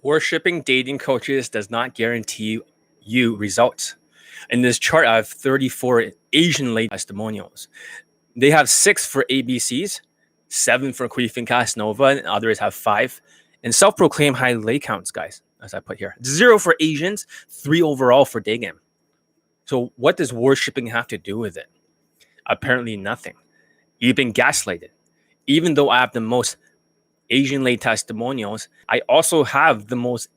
Worshipping dating coaches does not guarantee you results. In this chart, I have 34 Asian lady testimonials. They have 6 for ABCs, 7 for Queef and Casanova, and others have 5. And self-proclaimed high lay counts, guys, as I put here. 0 for Asians, 3 overall for Daygame. So what does worshipping have to do with it? Apparently nothing. You've been gaslighted. Even though I have the most Asian lay testimonials, I also have the most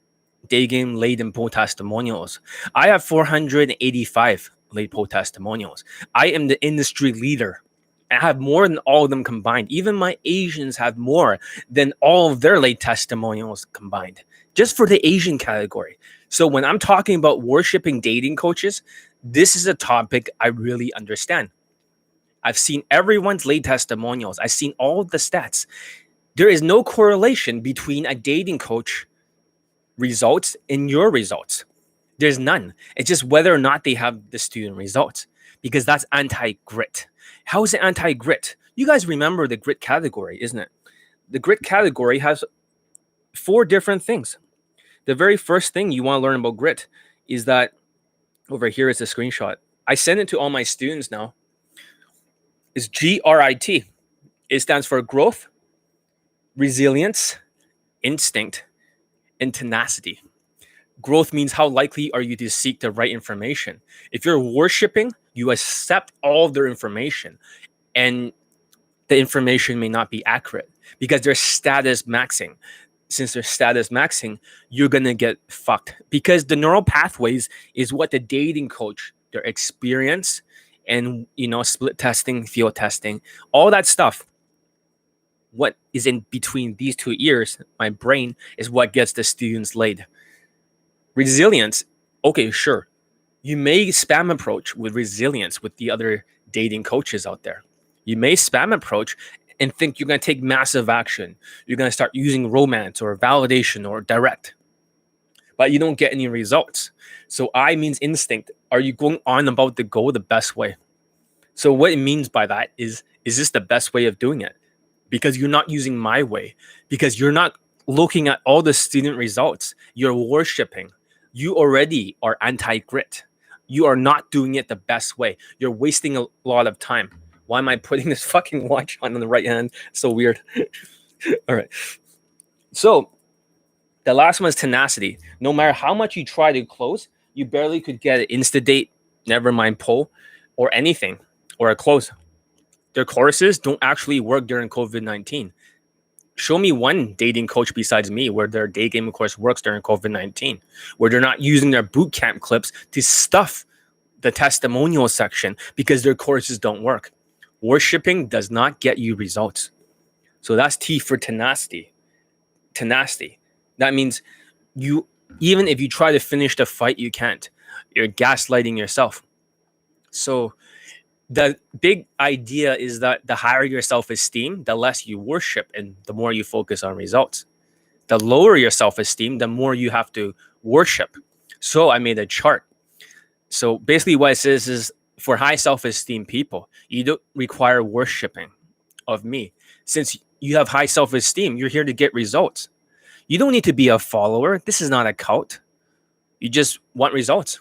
Daygame laden poll testimonials. I have 485 late poll testimonials. I am the industry leader. I have more than all of them combined. Even my Asians have more than all of their late testimonials combined, just for the Asian category. So when I'm talking about worshipping dating coaches, this is a topic I really understand. I've seen everyone's late testimonials. I've seen all of the stats. There is no correlation between a dating coach results and your results. There's none. It's just whether or not they have the student results, because that's anti-grit. How is it anti-grit? You guys remember the grit category, isn't it? The grit category has 4 different things. The very first thing you want to learn about grit is that over here is a screenshot. I send it to all my students now. It's GRIT. It stands for growth, resilience, instinct, and tenacity. Growth means how likely are you to seek the right information. If you're worshipping, you accept all of their information, and the information may not be accurate because they're status maxing. Since they're status maxing, you're gonna get fucked, because the neural pathways is what the dating coach, their experience, and split testing, field testing, all that stuff. What is in between these 2 ears, my brain, is what gets the students laid. Resilience, okay, sure. You may spam approach with resilience with the other dating coaches out there. You may spam approach and think you're going to take massive action. You're going to start using romance or validation or direct, but you don't get any results. So I means instinct. Are you going on about the goal the best way? So what it means by that is this the best way of doing it? Because you're not using my way, because you're not looking at all the student results. You're worshipping. You already are anti-grit. You are not doing it the best way. You're wasting a lot of time. Why am I putting this fucking watch on the right hand? So weird. All right. So the last one is tenacity. No matter how much you try to close, you barely could get an Insta date, never mind poll, or anything, or a close. Their courses don't actually work during COVID-19. Show me one dating coach besides me where their Daygame course works during COVID-19, where they're not using their boot camp clips to stuff the testimonial section because their courses don't work. Worshipping does not get you results. So that's T for tenacity. Tenacity. That means even if you try to finish the fight, you can't. You're gaslighting yourself. So the big idea is that the higher your self-esteem, the less you worship and the more you focus on results. The lower your self-esteem, the more you have to worship. So I made a chart. So basically what it says is, for high self-esteem people, you don't require worshiping of me. Since you have high self-esteem, you're here to get results. You don't need to be a follower. This is not a cult. You just want results.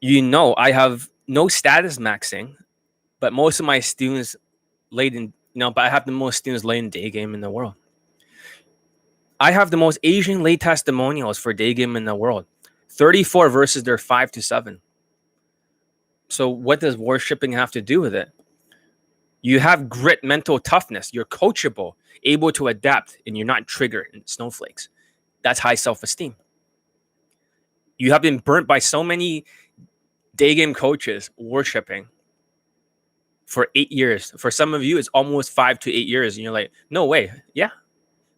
I have no status maxing, but most of my students but I have the most students laid in Daygame in the world. I have the most Asian lay testimonials for Daygame in the world. 34 versus their 5 to 7. So what does worshipping have to do with it? You have grit, mental toughness. You're coachable, able to adapt, and you're not triggered in snowflakes. That's high self-esteem. You have been burnt by so many Daygame coaches worshipping for 8 years. For some of you, it's almost 5 to 8 years. And you're like, no way. Yeah.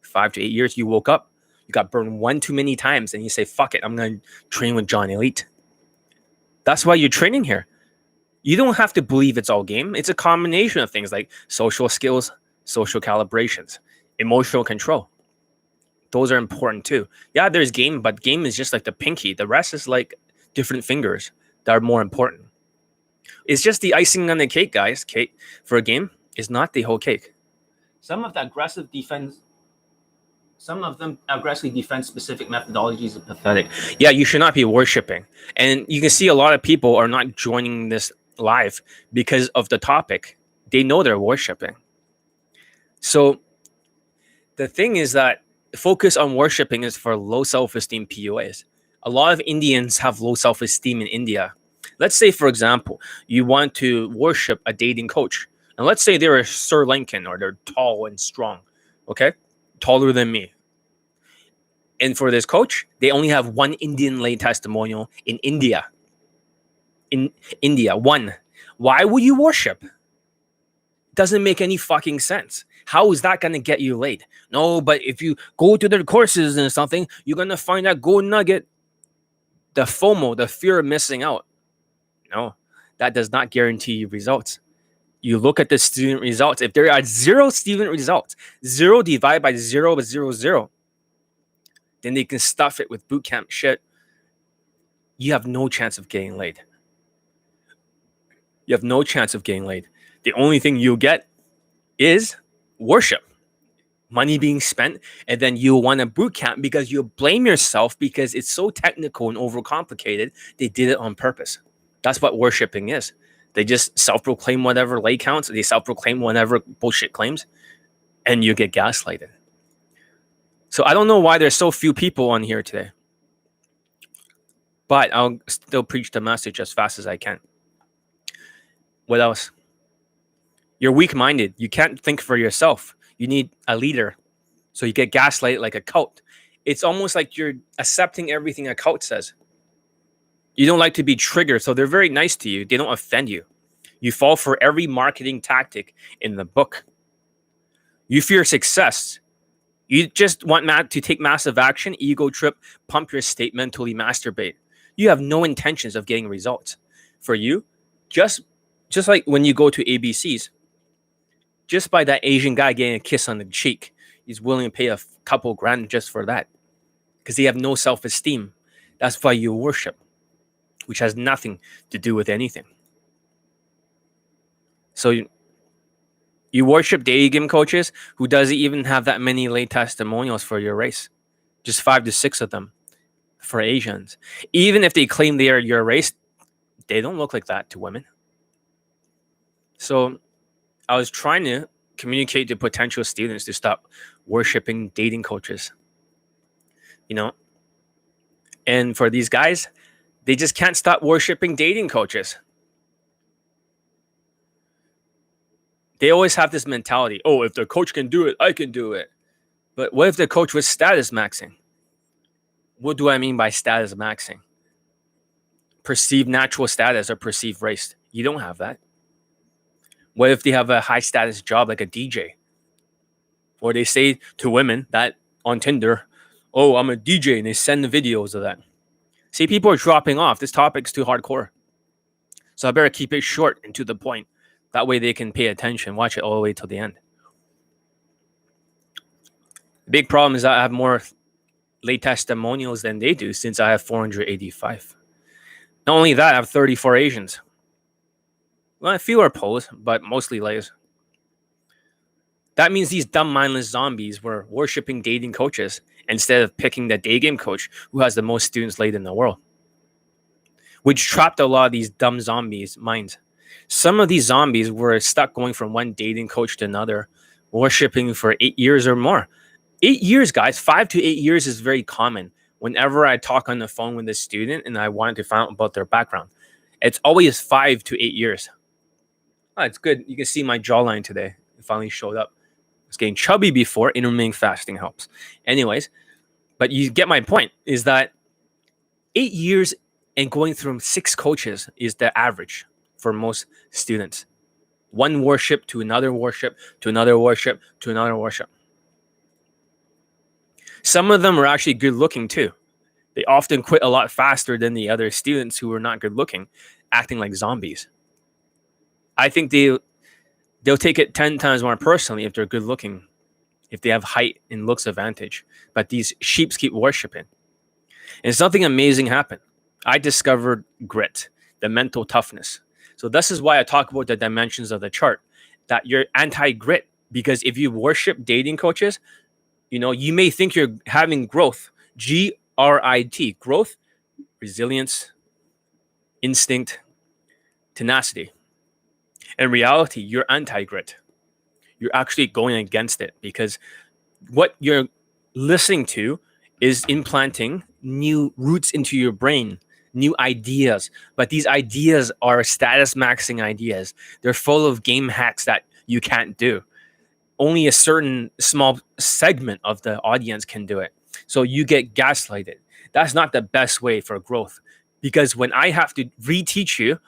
5 to 8 years, you woke up. You got burned one too many times. And you say, fuck it. I'm going to train with John Elite. That's why you're training here. You don't have to believe it's all game. It's a combination of things like social skills, social calibrations, emotional control. Those are important too. Yeah, there's game, but game is just like the pinky. The rest is like different fingers that are more important. It's just the icing on the cake, guys. Cake for a game is not the whole cake. Some of the aggressive defense Some of them aggressively defend specific methodologies of pathetic. Yeah, you should not be worshiping. And you can see a lot of people are not joining this live because of the topic. They know they're worshiping. So the thing is that focus on worshiping is for low self-esteem PUAs. A lot of Indians have low self-esteem in India. Let's say, for example, you want to worship a dating coach. And let's say they're a Sir Lincoln or they're tall and strong. Okay? Taller than me. And for this coach, they only have one Indian lay testimonial in India. In India, one. Why would you worship? Doesn't make any fucking sense. How is that going to get you laid? No, but if you go to their courses and something, you're going to find that gold nugget. The FOMO, the fear of missing out. No, that does not guarantee you results. You look at the student results. If there are 0 student results, 0 divided by 0 is 0, 0. Then they can stuff it with bootcamp shit. You have no chance of getting laid. You have no chance of getting laid. The only thing you'll get is worship. Money being spent, and then you want a boot camp because you blame yourself because it's so technical and overcomplicated. They did it on purpose. That's what worshiping is. They just self-proclaim whatever lay counts. They self-proclaim whatever bullshit claims, and you get gaslighted. So I don't know why there's so few people on here today, but I'll still preach the message as fast as I can. What else? You're weak-minded. You can't think for yourself. You need a leader. So you get gaslighted like a cult. It's almost like you're accepting everything a cult says. You don't like to be triggered, so they're very nice to you. They don't offend you. You fall for every marketing tactic in the book. You fear success. You just want to take massive action, ego trip, pump your state, mentally masturbate. You have no intentions of getting results. For you, just like when you go to ABCs, just by that Asian guy getting a kiss on the cheek, he's willing to pay a couple grand just for that. Because they have no self-esteem. That's why you worship, which has nothing to do with anything. So you worship Daygame coaches who doesn't even have that many lay testimonials for your race. Just 5 to 6 of them for Asians. Even if they claim they are your race, they don't look like that to women. So I was trying to communicate to potential students to stop worshiping dating coaches. You know? And for these guys, they just can't stop worshiping dating coaches. They always have this mentality, oh, if the coach can do it, I can do it. But what if the coach was status maxing? What do I mean by status maxing? Perceived natural status or perceived race. You don't have that. What if they have a high status job like a DJ? Or they say to women that on Tinder, oh, I'm a DJ, and they send the videos of that. See, people are dropping off. This topic's too hardcore. So I better keep it short and to the point. That way they can pay attention, watch it all the way till the end. The big problem is that I have more lay testimonials than they do since I have 485. Not only that, I have 34 Asians. Well, a few are Poles, but mostly lays. That means these dumb, mindless zombies were worshipping dating coaches instead of picking the Daygame coach who has the most students laid in the world, which trapped a lot of these dumb zombies' minds. Some of these zombies were stuck going from one dating coach to another, worshipping for 8 years or more. 8 years, guys, 5 to 8 years is very common. Whenever I talk on the phone with a student and I wanted to find out about their background, it's always 5 to 8 years. Oh, it's good. You can see my jawline today. It finally showed up. I was getting chubby before. Intermittent fasting helps. Anyways, but you get my point, is that 8 years and going through 6 coaches is the average for most students. One worship to another worship, to another worship, to another worship. Some of them are actually good looking too. They often quit a lot faster than the other students who were not good looking, acting like zombies. I think they'll take it 10 times more personally if they're good looking, if they have height and looks advantage. But these sheeps keep worshiping. And something amazing happened. I discovered grit, the mental toughness. So this is why I talk about the dimensions of the chart, that you're anti-grit, because if you worship dating coaches, You may think you're having growth, GRIT, growth, resilience, instinct, tenacity. In reality, you're anti-grit. You're actually going against it because what you're listening to is implanting new roots into your brain, new ideas. But these ideas are status maxing ideas. They're full of game hacks that you can't do. Only a certain small segment of the audience can do it. So you get gaslighted. That's not the best way for growth, because when I have to reteach you,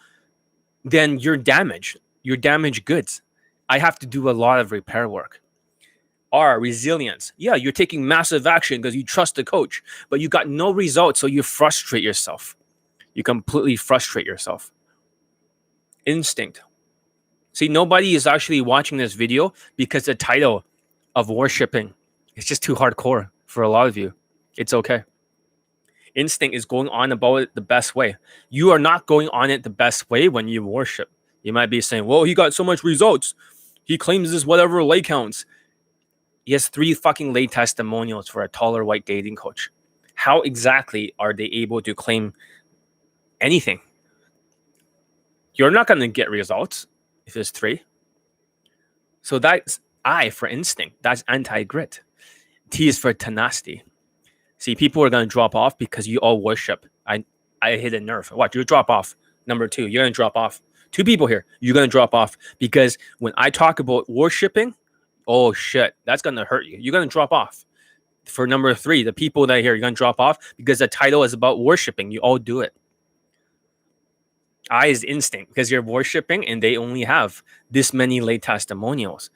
then you're damaged. You're damaged goods. I have to do a lot of repair work. R, resilience. Yeah, you're taking massive action because you trust the coach, but you got no results, so you frustrate yourself. You completely frustrate yourself. Instinct. See, nobody is actually watching this video because the title of worshiping is just too hardcore for a lot of you. It's okay. Instinct is going on about it the best way. You are not going on it the best way when you worship. You might be saying, well, he got so much results. He claims this whatever lay counts. He has 3 fucking lay testimonials for a taller white dating coach. How exactly are they able to claim anything? You're not going to get results if there's 3. So that's I for instinct. That's anti-grit. T is for tenacity. See, people are going to drop off because you all worship. I hit a nerve. Watch, you drop off. Number 2, you're going to drop off. 2 people here, you're going to drop off because when I talk about worshiping, oh shit, that's going to hurt you. You're going to drop off. For number 3, the people that are here, you're going to drop off because the title is about worshiping. You all do it. I is instinct because you're worshiping and they only have this many lay testimonials.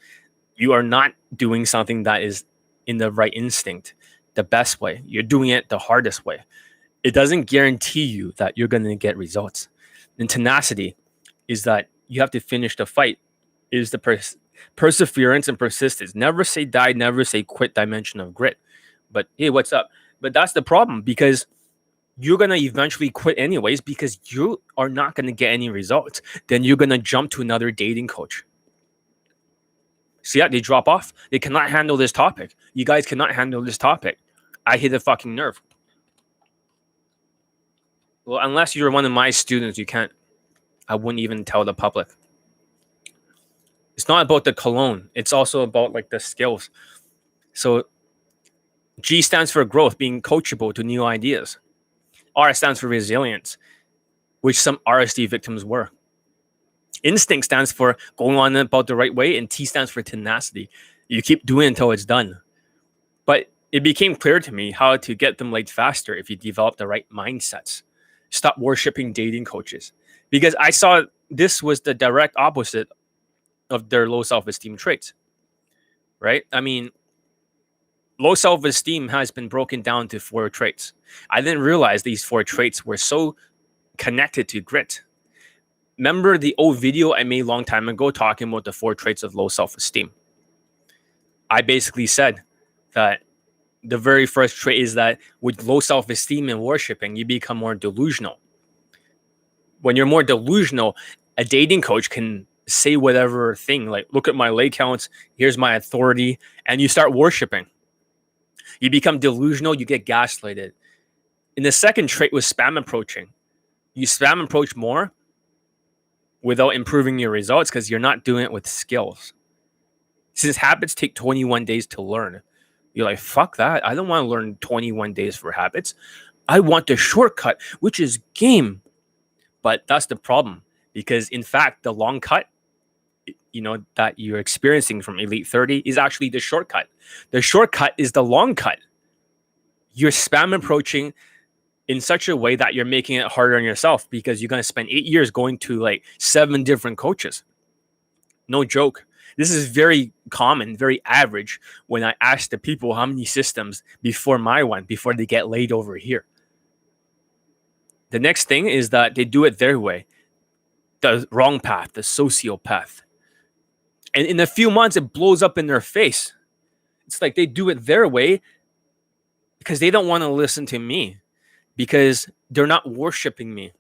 You are not doing something that is in the right instinct, the best way. You're doing it the hardest way. It doesn't guarantee you that you're going to get results. And tenacity is that you have to finish the fight. It is the perseverance and persistence. Never say die, never say quit dimension of grit. But hey, what's up? But that's the problem, because you're going to eventually quit anyways because you are not going to get any results. Then you're going to jump to another dating coach. See that? They drop off. They cannot handle this topic. You guys cannot handle this topic. I hit a fucking nerve. Well, unless you're one of my students, you can't. I wouldn't even tell the public. It's not about the cologne. It's also about like the skills. So G stands for growth, being coachable to new ideas. R stands for resilience, which some RSD victims were. Instinct stands for going on about the right way, and T stands for tenacity. You keep doing it until it's done. But it became clear to me how to get them laid faster if you develop the right mindsets. Stop worshiping dating coaches. Because I saw this was the direct opposite of their low self-esteem traits, right? I mean, low self-esteem has been broken down to 4 traits. I didn't realize these 4 traits were so connected to grit. Remember the old video I made a long time ago talking about the 4 traits of low self-esteem? I basically said that the very first trait is that with low self-esteem and worshiping, you become more delusional. When you're more delusional, a dating coach can say whatever thing, like, look at my lay counts, here's my authority, and you start worshiping. You become delusional, you get gaslighted. And the second trait was spam approaching. You spam approach more without improving your results because you're not doing it with skills. Since habits take 21 days to learn, you're like, fuck that. I don't want to learn 21 days for habits. I want the shortcut, which is game. But that's the problem, because in fact, the long cut, that you're experiencing from Elite 30 is actually the shortcut. The shortcut is the long cut. You're spam approaching in such a way that you're making it harder on yourself because you're going to spend 8 years going to like 7 different coaches. No joke. This is very common, very average when I ask the people how many systems before my one, before they get laid over here. The next thing is that they do it their way. The wrong path, the sociopath. And in a few months, it blows up in their face. It's like they do it their way because they don't want to listen to me, because they're not worshiping me.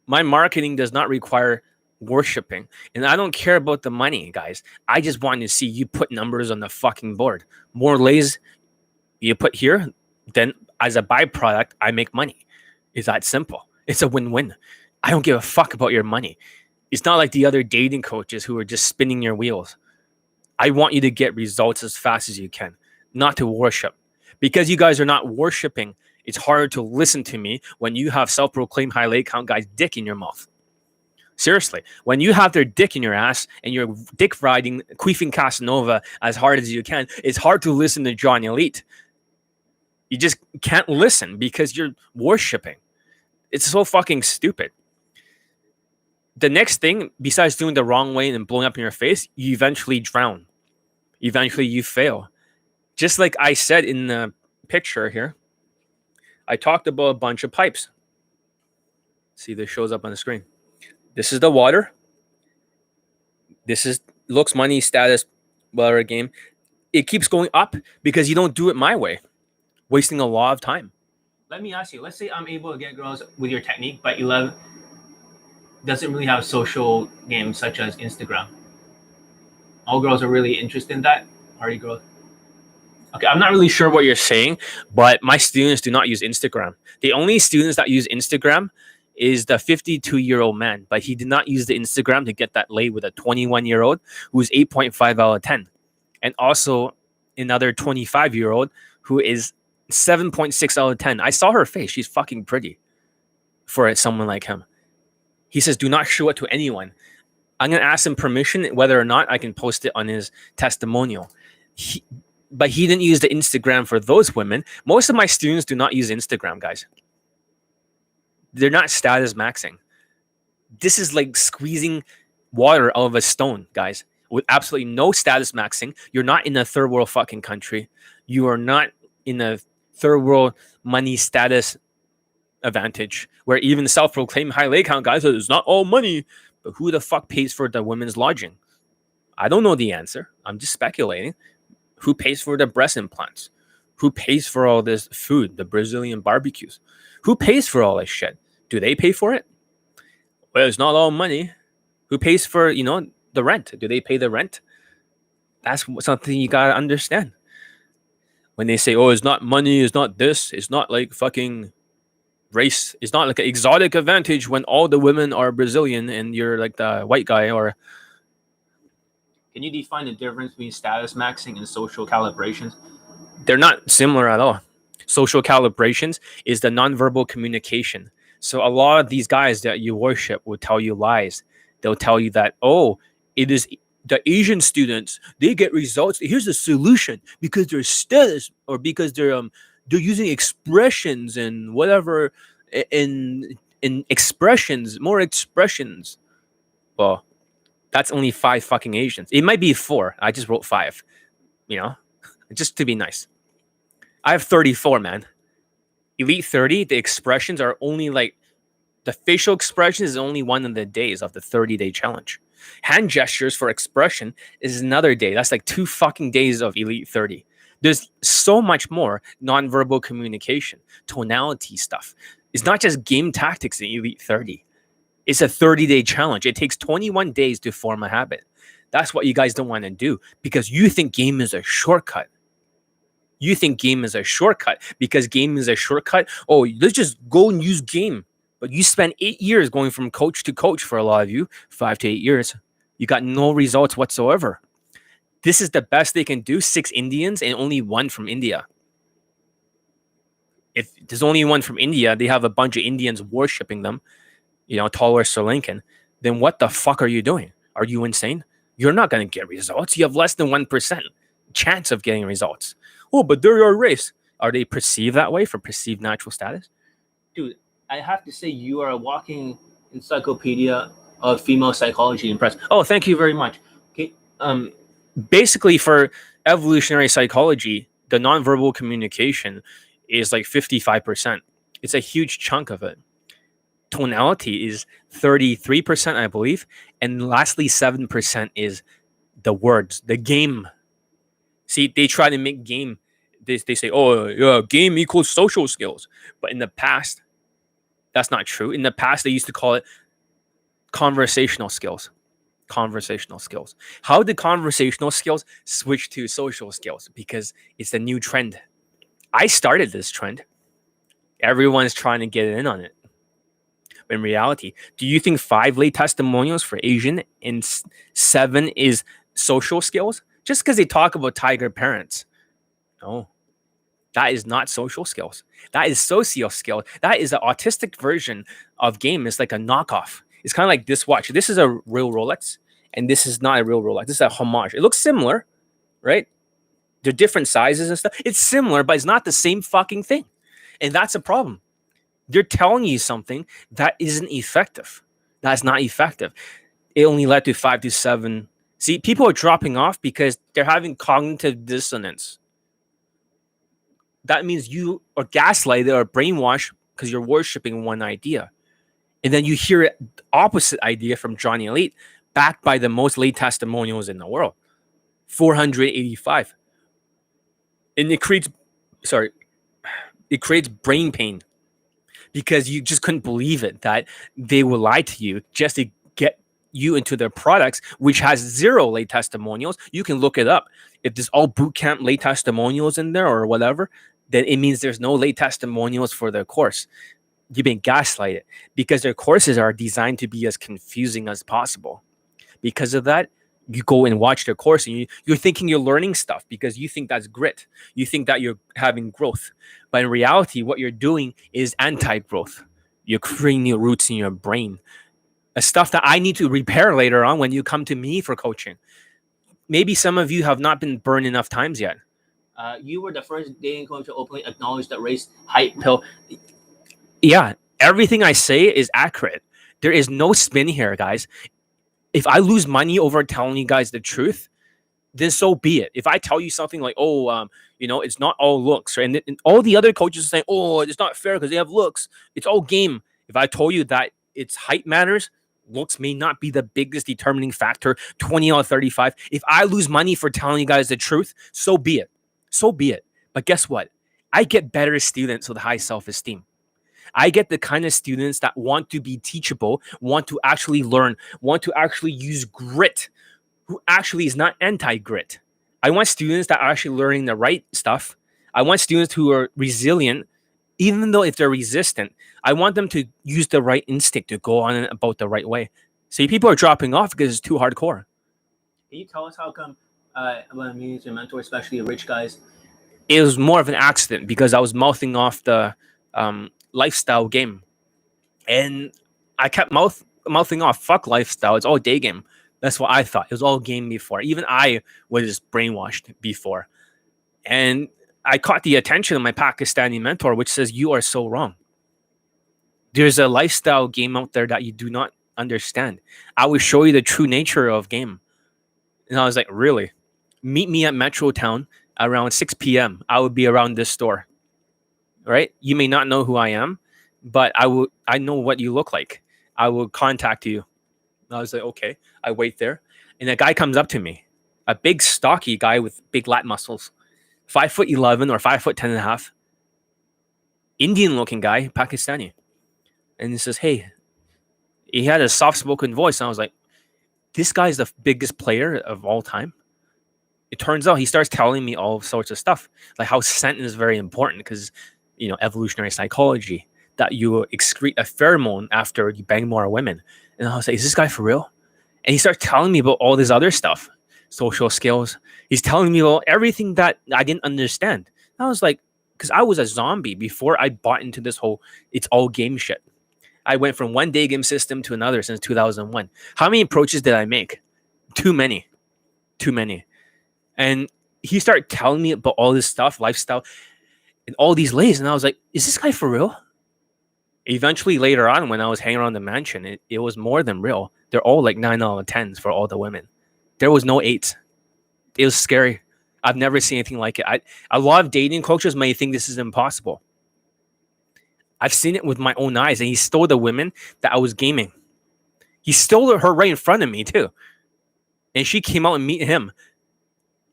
My marketing does not require worshiping. And I don't care about the money, guys. I just want to see you put numbers on the fucking board. More lays you put here, then as a byproduct, I make money. It's that simple. It's a win-win. I don't give a fuck about your money. It's not like the other dating coaches who are just spinning your wheels. I want you to get results as fast as you can, not to worship. Because you guys are not worshiping, it's harder to listen to me when you have self-proclaimed high leg count guys' dick in your mouth. Seriously, when you have their dick in your ass and you're dick riding, queefing Casanova as hard as you can, it's hard to listen to John Elite. You just can't listen because you're worshiping. It's so fucking stupid. The next thing, besides doing the wrong way and blowing up in your face, you eventually drown. Eventually you fail. Just like I said in the picture here, I talked about a bunch of pipes. See, this shows up on the screen. This is the water. This is looks, money, status, whatever game. It keeps going up because you don't do it my way, wasting a lot of time. Let me ask you, let's say I'm able to get girls with your technique, but 11 doesn't really have social games such as Instagram. All girls are really interested in that. Party girls. Okay, I'm not really sure what you're saying, but my students do not use Instagram. The only students that use Instagram is the 52-year-old man, but he did not use the Instagram to get that lay with a 21-year-old who's 8.5 out of 10. And also another 25-year-old who is 7.6 out of 10. I saw her face. She's fucking pretty for someone like him. He says, do not show it to anyone. I'm going to ask him permission whether or not I can post it on his testimonial. But he didn't use the Instagram for those women. Most of my students do not use Instagram, guys. They're not status maxing. This is like squeezing water out of a stone, guys, with absolutely no status maxing. You're not in a third world fucking country. You are not in a third world money status advantage where even self-proclaimed high leg count guys say it's not all money. But who the fuck pays for the women's lodging? I don't know the answer. I'm just speculating. Who pays for the breast implants? Who pays for all this food, the Brazilian barbecues? Who pays for all this shit? Do they pay for it? Well, it's not all money. Who pays for, the rent? Do they pay the rent? That's something you gotta understand. When they say, oh, it's not money, it's not this, it's not like fucking race, it's not like an exotic advantage when all the women are Brazilian and you're like the white guy. Or can you define the difference between status maxing and social calibrations? They're not similar at all. Social calibrations is the nonverbal communication. So a lot of these guys that you worship will tell you lies. They'll tell you that, oh, it is the Asian students, they get results. Here's the solution because they're status or because they're using expressions and whatever in expressions, more expressions. Well, that's only 5 fucking Asians. It might be 4. I just wrote 5, just to be nice. I have 34, man. Elite 30, the expressions are only like, the facial expression is only one of the days of the 30-day challenge. Hand gestures for expression is another day. That's like 2 fucking days of Elite 30. There's so much more nonverbal communication, tonality stuff. It's not just game tactics in Elite 30. It's a 30-day challenge. It takes 21 days to form a habit. That's what you guys don't want to do because you think game is a shortcut. You think game is a shortcut because game is a shortcut. Oh, let's just go and use game. But you spend 8 years going from coach to coach for a lot of you, 5 to 8 years. You got no results whatsoever. This is the best they can do. 6 Indians and only 1 from India. If there's only 1 from India, they have a bunch of Indians worshiping them, taller Sri Lankan. Then what the fuck are you doing? Are you insane? You're not going to get results. You have less than 1% chance of getting results. Oh, but they're your race. Are they perceived that way for perceived natural status? Dude, I have to say you are a walking encyclopedia of female psychology and press. Oh, thank you very much. Okay. Basically, for evolutionary psychology, the nonverbal communication is like 55%. It's a huge chunk of it. Tonality is 33%, I believe. And lastly, 7% is the words, the game. See, they try to make game. They say, oh, yeah, game equals social skills. But in the past, that's not true. In the past, they used to call it Conversational skills. Conversational skills. How did conversational skills switch to social skills? Because it's a new trend. I started this trend. Everyone's trying to get in on it. In reality, do you think 5 late testimonials for Asian and 7 is social skills? Just because they talk about tiger parents. No, that is not social skills. That is socio skills. That is an autistic version of game. It's like a knockoff. It's kind of like this watch. This is a real Rolex, and this is not a real Rolex. This is a homage. It looks similar, right? They're different sizes and stuff. It's similar, but it's not the same fucking thing. And that's a problem. They're telling you something that isn't effective. That's not effective. It only led to 5 to 7. See, people are dropping off because they're having cognitive dissonance. That means you are gaslighted or brainwashed because you're worshiping one idea. And then you hear it opposite idea from Johnny Elite, backed by the most late testimonials in the world. 485. And it creates brain pain because you just couldn't believe it that they will lie to you just to get you into their products, which has 0 late testimonials. You can look it up. If there's all boot camp late testimonials in there or whatever, then it means there's no late testimonials for their course. You've been gaslighted because their courses are designed to be as confusing as possible. Because of that, you go and watch their course and you're thinking you're learning stuff because you think that's grit. You think that you're having growth. But in reality, what you're doing is anti-growth. You're creating new roots in your brain. A stuff that I need to repair later on when you come to me for coaching. Maybe some of you have not been burned enough times yet. You were the first dating coach to openly acknowledge that race hype pill. Yeah, everything I say is accurate. There is no spin here, guys. If I lose money over telling you guys the truth, then so be it. If I tell you something like, it's not all looks, right? And all the other coaches are saying, oh, it's not fair because they have looks. It's all game. If I told you that it's height matters, looks may not be the biggest determining factor, 20 out of 35. If I lose money for telling you guys the truth, so be it. So be it. But guess what? I get better students with high self-esteem. I get the kind of students that want to be teachable, want to actually learn, want to actually use grit, who actually is not anti-grit. I want students that are actually learning the right stuff. I want students who are resilient, even though if they're resistant. I want them to use the right instinct to go on about the right way. See, people are dropping off because it's too hardcore. Can you tell us how come when I'm meeting your mentor, especially rich guys, it was more of an accident because I was mouthing off the lifestyle game, and I kept mouthing off fuck lifestyle. It's all day game. That's what I thought. It was all game before. Even I was brainwashed before, and I caught the attention of my Pakistani mentor, which says you are so wrong. There's a lifestyle game out there that you do not understand. I will show you the true nature of game. And I was like, really? Meet me at Metro Town around 6 p.m. I would be around this store. Right? You may not know who I am, but I know what you look like. I will contact you. And I was like, okay. I wait there. And a guy comes up to me, a big stocky guy with big lat muscles, 5'11" or 5'10" and a half, Indian looking guy, Pakistani. And he says, hey, he had a soft spoken voice. And I was like, this guy's the biggest player of all time. It turns out he starts telling me all sorts of stuff, like how scent is very important because evolutionary psychology, that you excrete a pheromone after you bang more women. And I was like, is this guy for real? And he starts telling me about all this other stuff, social skills. He's telling me about everything that I didn't understand. And I was like, because I was a zombie before I bought into this whole it's all game shit. I went from one day game system to another since 2001. How many approaches did I make? Too many. And he started telling me about all this stuff, lifestyle, and all these lays. And I was like, is this guy for real? Eventually, later on, when I was hanging around the mansion, it was more than real. They're all like 9 out of 10s for all the women. There was no 8s. It was scary. I've never seen anything like it. A lot of dating coaches may think this is impossible. I've seen it with my own eyes. And he stole the women that I was gaming. He stole her right in front of me, too. And she came out and meet him.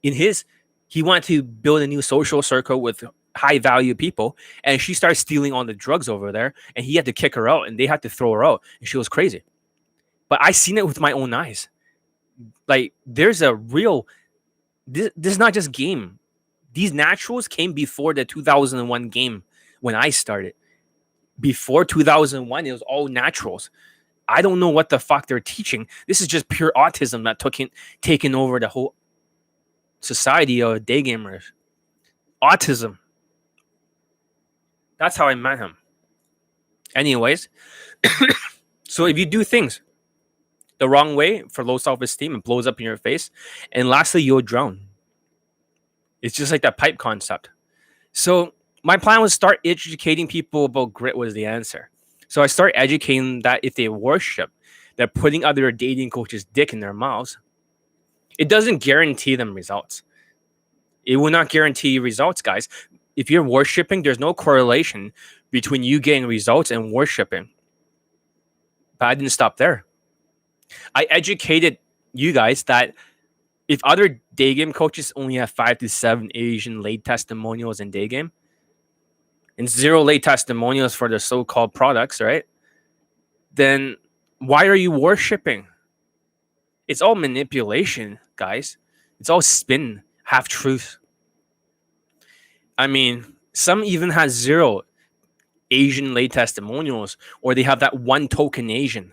He wanted to build a new social circle with high value people, and she started stealing all the drugs over there, and he had to kick her out, and they had to throw her out, and she was crazy. but I seen it with my own eyes. Like there's a real this is not just game. These naturals came before the 2001 game when I started. Before 2001, it was all naturals. I don't know what the fuck they're teaching. This is just pure autism that taken over the whole society of day gamers. Autism. That's how I met him. Anyways, so if you do things the wrong way for low self-esteem, it blows up in your face. And lastly, you'll drown. It's just like that pipe concept. So my plan was start educating people about grit was the answer. So I start educating that if they worship, they're putting other dating coaches' dick in their mouths. It doesn't guarantee them results. It will not guarantee you results, guys. If you're worshiping, there's no correlation between you getting results and worshiping. But I didn't stop there. I educated you guys that if other day game coaches only have 5 to 7 Asian late testimonials in day game, and 0 late testimonials for the so-called products, right? Then why are you worshiping? It's all manipulation, guys. It's all spin, half truth. I mean, some even has 0 Asian late testimonials, or they have that one token Asian.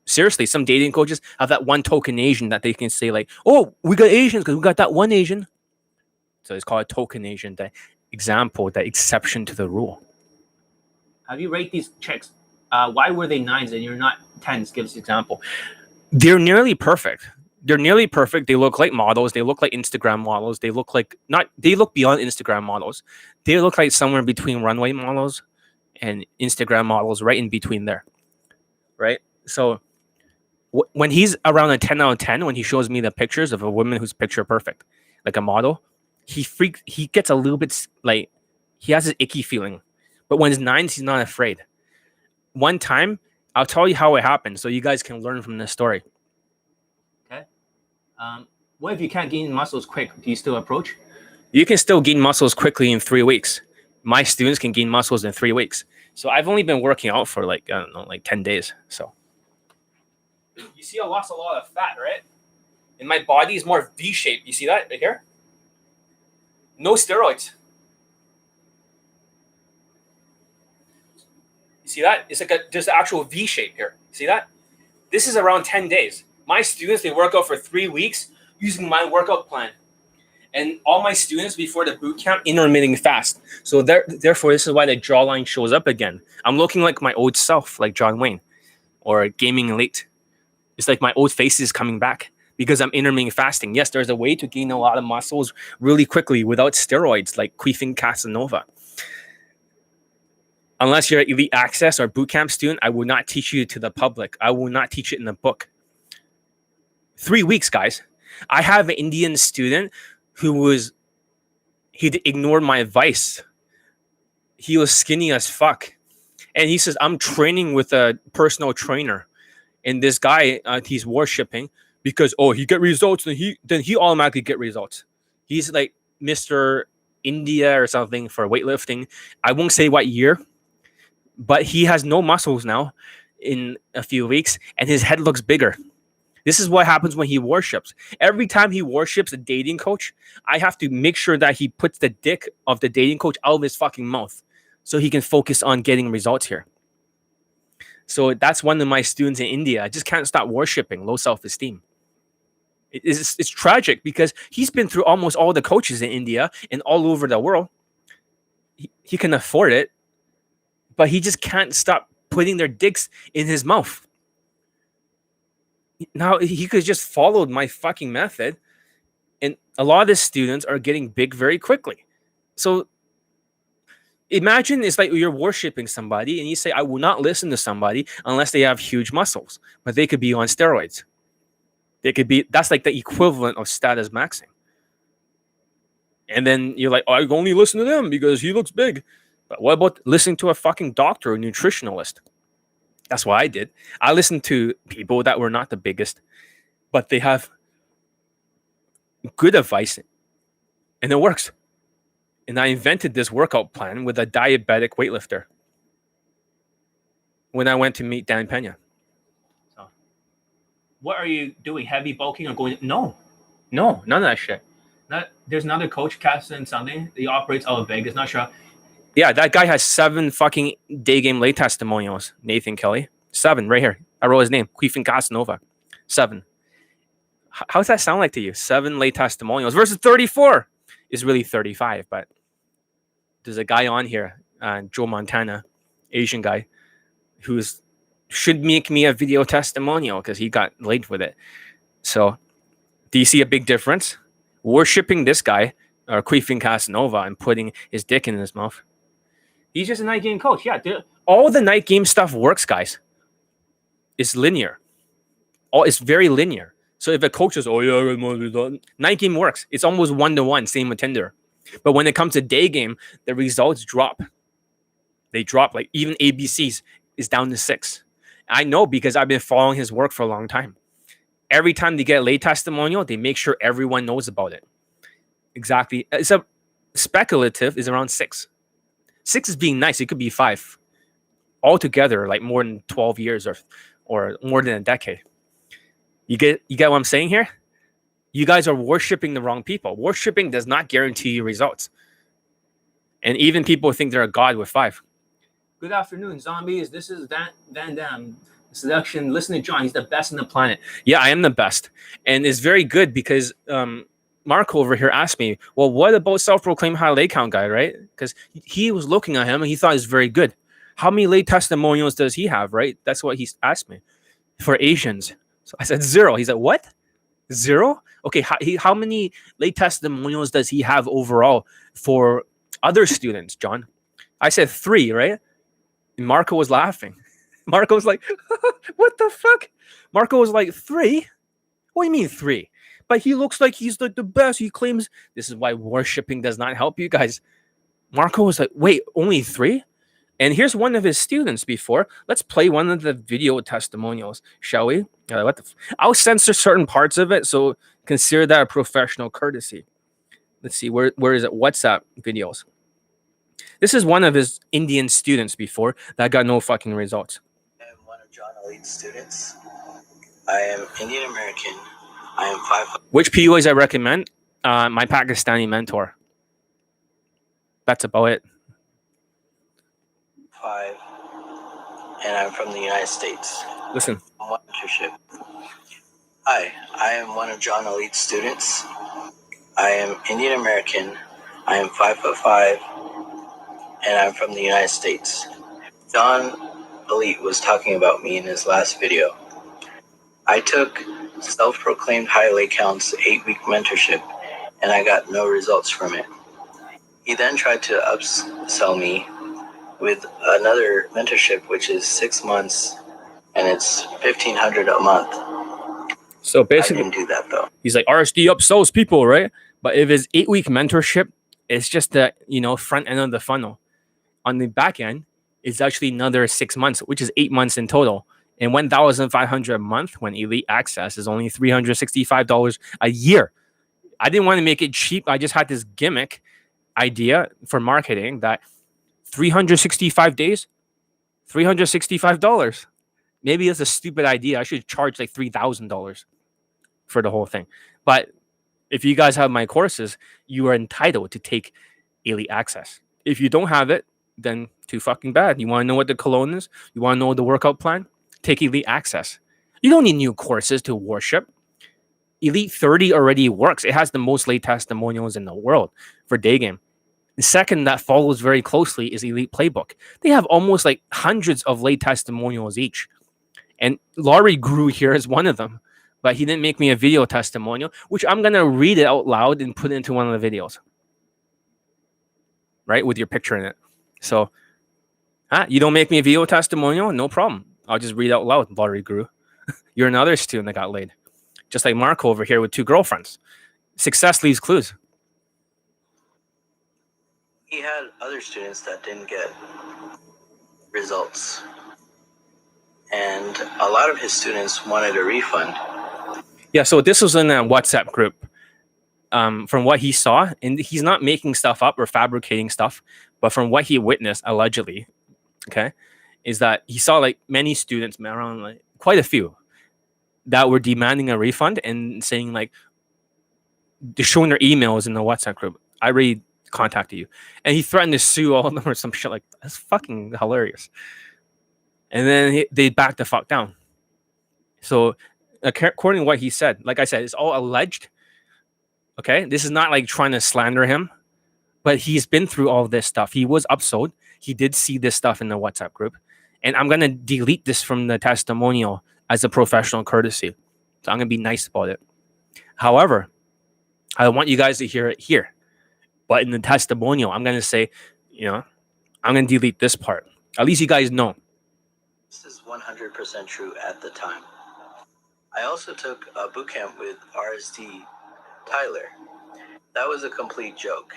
Seriously, some dating coaches have that one token Asian that they can say like, "Oh, we got Asians because we got that one Asian." So it's called a token Asian. The example, the exception to the rule. Have you rate these chicks? Why were they 9s and you're not 10s? Give us an example. They're nearly perfect. They're nearly perfect. They look like models. They look like Instagram models. They look like not. They look beyond Instagram models. They look like somewhere between runway models and Instagram models, right in between there. Right. So when he's around a 10 out of 10, when he shows me the pictures of a woman who's picture perfect, like a model, he gets a little bit like he has an icky feeling. But when it's 9s, he's not afraid. One time, I'll tell you how it happened so you guys can learn from this story. Okay. What if you can't gain muscles quick? Do you still approach? You can still gain muscles quickly in 3 weeks. My students can gain muscles in 3 weeks. So I've only been working out for like, I don't know, like 10 days. So you see I lost a lot of fat, right? And my body is more V-shaped. You see that right here? No steroids. You see that? It's like there's an actual V shape here. See that? This is around 10 days. My students, they work out for 3 weeks using my workout plan. And all my students before the boot camp, intermittent fast. So therefore, this is why the jawline shows up again. I'm looking like my old self, like John Wayne or Gaming Elite. It's like my old face is coming back because I'm intermittent fasting. Yes, there's a way to gain a lot of muscles really quickly without steroids, like Queefing Casanova. Unless you're an elite access or bootcamp student, I will not teach you to the public. I will not teach it in a book. 3 weeks, guys. I have an Indian student he ignored my advice. He was skinny as fuck. And he says, I'm training with a personal trainer. And this guy, he's worshiping because, oh, he get results, and then he automatically get results. He's like Mr. India or something for weightlifting. I won't say what year, but he has no muscles now in a few weeks, and his head looks bigger. This is what happens when he worships. Every time he worships a dating coach, I have to make sure that he puts the dick of the dating coach out of his fucking mouth so he can focus on getting results here. So that's one of my students in India. I just can't stop worshiping low self-esteem. It's tragic because he's been through almost all the coaches in India and all over the world. He can afford it, but he just can't stop putting their dicks in his mouth. Now, he could just followed my fucking method, and a lot of his students are getting big very quickly. So imagine it's like you're worshiping somebody and you say, I will not listen to somebody unless they have huge muscles, but they could be on steroids. That's like the equivalent of status maxing. And then you're like, oh, I only listen to them because he looks big. But what about listening to a fucking doctor or nutritionalist? That's what I did. I listened to people that were not the biggest, but they have good advice and it works. And I invented this workout plan with a diabetic weightlifter when I went to meet Dan Pena. So what are you doing? Heavy bulking or going? No, none of that shit. There's another coach, Caston something. He operates out of Vegas. Not sure. Yeah, that guy has 7 fucking Daygame late testimonials. Nathan Kelly, 7 right here. I wrote his name. Queefin Casanova, 7. How does that sound like to you? 7 late testimonials versus 34 is really 35. But there's a guy on here, Joe Montana, Asian guy, who's should make me a video testimonial because he got late with it. So, do you see a big difference? Worshipping this guy, or Queefin Casanova, and putting his dick in his mouth. He's just a night game coach. Yeah, all the night game stuff works, guys. It's linear. It's very linear. So if a coach says, "Oh yeah, night game works," it's almost 1-to-1. Same with Tinder. But when it comes to day game, the results drop. They drop. Like even ABCs is down to 6. I know because I've been following his work for a long time. Every time they get a late testimonial, they make sure everyone knows about it. Exactly. It's a speculative is around 6. 6 is being nice. It could be 5. Altogether, like more than 12 years or more than a decade. You get what I'm saying here? You guys are worshiping the wrong people. Worshiping does not guarantee you results. And even people think they're a god with 5. Good afternoon, zombies. This is Van Damme. Seduction. Listen to John. He's the best on the planet. Yeah, I am the best. And it's very good because Marco over here asked me, well, what about self-proclaimed high lay count guy, right? Because he was looking at him and he thought he was very good. How many lay testimonials does he have, right? That's what he asked me. For Asians. So I said 0. He said, what? 0? Okay, how many lay testimonials does he have overall for other students, John? I said 3, right? And Marco was laughing. Marco was like, what the fuck? Marco was like, 3? What do you mean 3? But he looks like he's like the best. He claims this is why worshiping does not help you guys. Marco was like, wait, only 3? And here's one of his students before. Let's play one of the video testimonials, shall we? I'll censor certain parts of it, so consider that a professional courtesy. Let's see, where is it? WhatsApp videos. This is one of his Indian students before that got no fucking results. I am one of John Elite's students. I am Indian American. I am 5. Which PUAs I recommend? My Pakistani mentor. That's about it. 5. And I'm from the United States. Listen. Mentorship. Hi, I am one of John Elite's students. I am Indian American. I am 5'5", and I'm from the United States. John Elite was talking about me in his last video. I took self-proclaimed high lay counts 8-week mentorship, and I got no results from it. He then tried to upsell me with another mentorship, which is 6 months, and it's $1,500 a month. So basically, I didn't do that though. He's like, RSD upsells people, right? But if it's 8-week mentorship, it's just the front end of the funnel. On the back end, it's actually another 6 months, which is 8 months in total. And $1,500 a month when Elite Access is only $365 a year. I didn't want to make it cheap. I just had this gimmick idea for marketing that 365 days, $365. Maybe it's a stupid idea. I should charge like $3,000 for the whole thing. But if you guys have my courses, you are entitled to take Elite Access. If you don't have it, then too fucking bad. You want to know what the cologne is? You want to know the workout plan? Take Elite Access. You don't need new courses to worship. Elite 30 already works. It has the most late testimonials in the world for Daygame. The second that follows very closely is Elite Playbook. They have almost like hundreds of late testimonials each. And Laurie Grew here is one of them. But he didn't make me a video testimonial, which I'm going to read it out loud and put it into one of the videos. Right? With your picture in it. So, you don't make me a video testimonial? No problem. I'll just read out loud, Laurie Grew. You're another student that got laid. Just like Marco over here with 2 girlfriends. Success leaves clues. He had other students that didn't get results. And a lot of his students wanted a refund. Yeah, so this was in a WhatsApp group. From what he saw, and he's not making stuff up or fabricating stuff, but from what he witnessed, allegedly, okay, is that he saw like many students, around like quite a few, that were demanding a refund and saying like they're showing their emails in the WhatsApp group. I already contacted you, and he threatened to sue all of them or some shit like that. That's fucking hilarious. And then they backed the fuck down. So according to what he said, like I said, it's all alleged. Okay, this is not like trying to slander him, but he's been through all of this stuff. He was upsold. He did see this stuff in the WhatsApp group, and I'm gonna delete this from the testimonial as a professional courtesy. So I'm gonna be nice about it. However, I want you guys to hear it here. But in the testimonial, I'm going to say, I'm going to delete this part. At least you guys know. This is 100% true at the time. I also took a boot camp with RSD Tyler. That was a complete joke.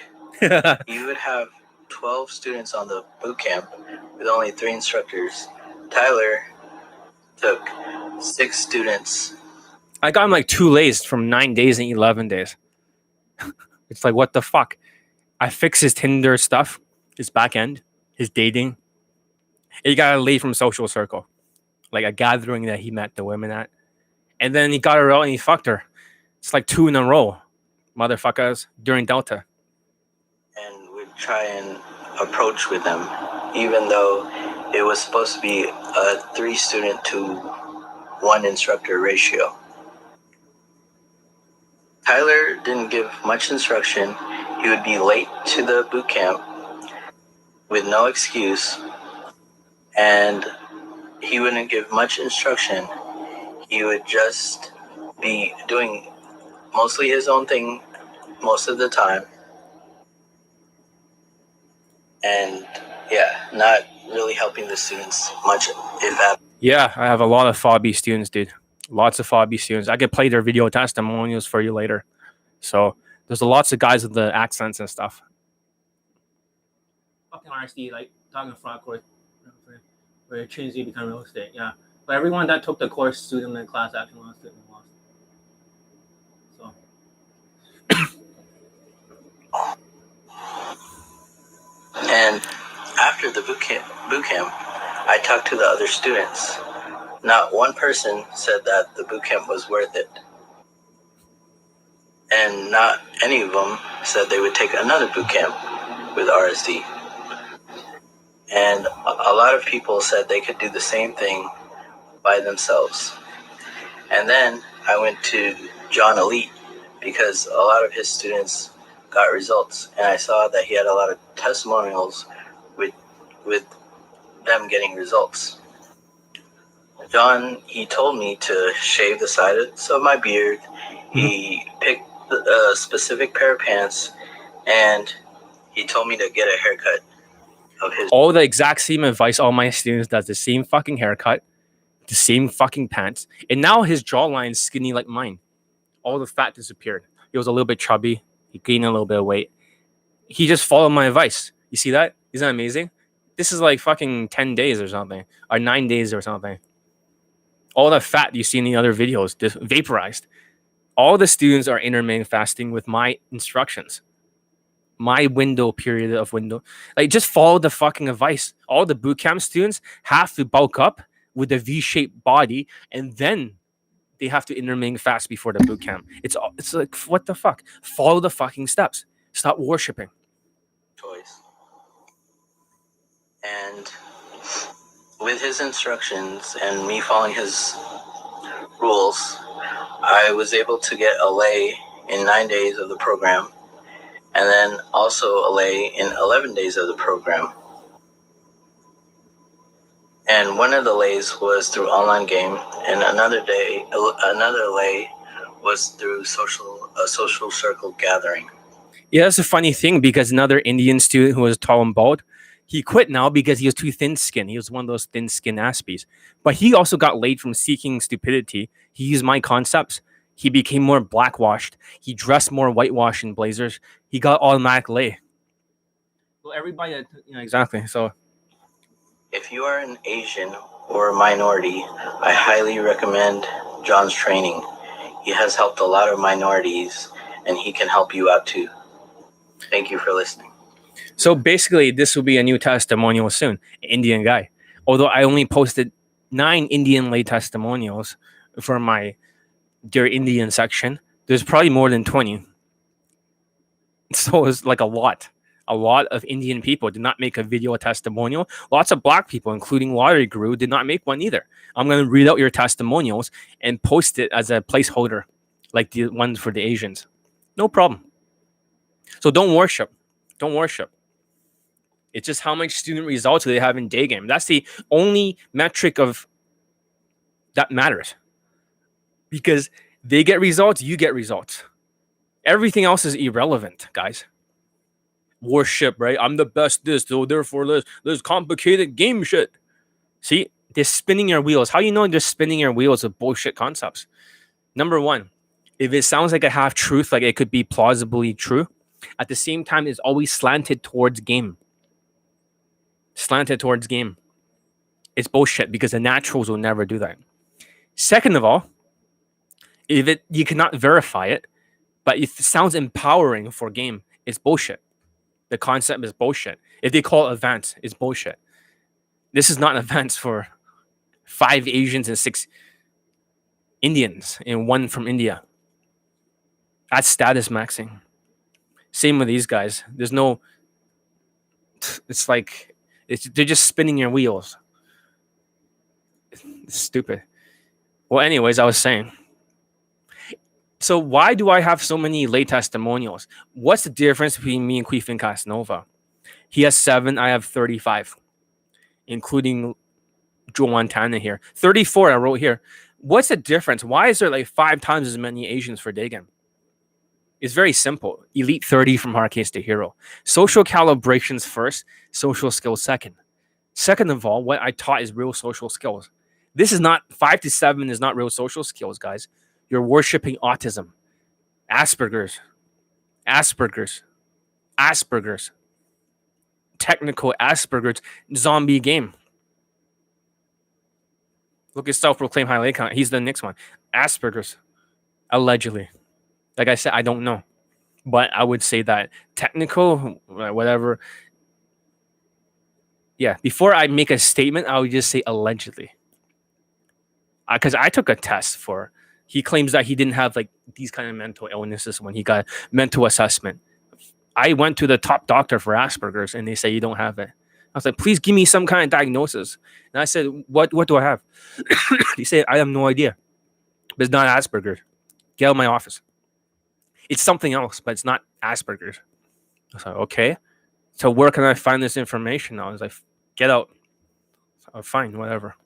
You would have 12 students on the boot camp with only 3 instructors. Tyler took 6 students. I got him like 2 lays from 9 days and 11 days. It's like, what the fuck? I fixed his Tinder stuff, his back end, his dating. He got a lay from social circle, like a gathering that he met the women at. And then he got her out and he fucked her. It's like 2 in a row, motherfuckers, during Delta. And would try and approach with them, even though it was supposed to be a 3 student to 1 instructor ratio. Tyler didn't give much instruction. He would be late to the boot camp with no excuse, and he wouldn't give much instruction. He would just be doing mostly his own thing most of the time. And not really helping the students much, if that. Yeah, I have a lot of FOBby students, dude. Lots of FOBby students. I could play their video testimonials for you later. So there's lots of guys with the accents and stuff. Fucking RSD, like talking fraud course where it changed you to become real estate. Yeah, but everyone that took the course, student in class action lost it and lost. So. And after the boot camp, I talked to the other students. Not one person said that the boot camp was worth it. And not any of them said they would take another boot camp with RSD. And a lot of people said they could do the same thing by themselves. And then I went to John Elite because a lot of his students got results. And I saw that he had a lot of testimonials with them getting results. John, he told me to shave the sides of my beard. He picked a specific pair of pants, and he told me to get a haircut of his. All the exact same advice all my students does. The same fucking haircut, the same fucking pants. And now his jawline is skinny like mine. All the fat disappeared. He was a little bit chubby. He gained a little bit of weight. He just followed my advice. You see that? Isn't that amazing? This is like fucking 10 days or something. Or 9 days or something. All the fat you see in the other videos just vaporized. All the students are intermittent fasting with my instructions. My period of window. Like, just follow the fucking advice. All the bootcamp students have to bulk up with a V-shaped body, and then they have to intermittent fast before the bootcamp. It's like, what the fuck? Follow the fucking steps. Stop worshiping. Choice. And with his instructions and me following his rules, I was able to get a lay in 9 days of the program, and then also a lay in 11 days of the program. And one of the lays was through online game, and another lay was through a social circle gathering. Yeah, that's a funny thing, because another Indian student who was tall and bald, he quit now because he was too thin-skinned. He was one of those thin-skinned aspies. But he also got laid from seeking stupidity. He used my concepts. He became more blackwashed. He dressed more whitewashed in blazers. He got automatic lay. Well, everybody, exactly. So, if you are an Asian or a minority, I highly recommend John's training. He has helped a lot of minorities, and he can help you out too. Thank you for listening. So basically, this will be a new testimonial soon. Indian guy. Although I only posted 9 Indian lay testimonials for my dear Indian section, there's probably more than 20. So it's like a lot. A lot of Indian people did not make a video testimonial. Lots of black people, including Lottery Guru, did not make one either. I'm going to read out your testimonials and post it as a placeholder, like the ones for the Asians. No problem. So don't worship. Don't worship. It's just how much student results they have in Daygame. That's the only metric of that matters. Because they get results, you get results. Everything else is irrelevant, guys. Worship, right? I'm the best this, so therefore there's complicated game shit. See, they're spinning your wheels. How you know they're spinning your wheels with bullshit concepts? Number one, if it sounds like a half truth, like it could be plausibly true, at the same time, it's always slanted towards game. Slanted towards game. It's bullshit because the naturals will never do that. Second of all, if you cannot verify it, but if it sounds empowering for game, it's bullshit. The concept is bullshit. If they call it events, it's bullshit. This is not events for 5 Asians and 6 Indians and 1 from India. That's status maxing. Same with these guys. There's no. It's like they're just spinning your wheels. It's stupid. Well, anyways, I was saying. So why do I have so many late testimonials? What's the difference between me and Queefin Casanova? He has 7, I have 35, including Joe Montana here. 34 I wrote here. What's the difference? Why is there like 5 times as many Asians for Daygame? It's very simple. Elite 30 from hard case to hero. Social calibrations first, social skills second. Second of all, what I taught is real social skills. This is not 5 to 7 is not real social skills, guys. You're worshiping autism, Asperger's, technical Asperger's, zombie game. Look at self-proclaimed highlight count. He's the next one. Asperger's, allegedly. Like I said, I don't know, but I would say that technical, whatever. Yeah, before I make a statement, I would just say allegedly. Because I took a test for. He claims that he didn't have like these kind of mental illnesses when he got mental assessment. I went to the top doctor for Asperger's and they say you don't have it. I was like, please give me some kind of diagnosis. And I said, what do I have? He said, I have no idea. But it's not Asperger's. Get out of my office. It's something else, but it's not Asperger's. I was like, okay. So where can I find this information? I was like, get out. So, fine, whatever.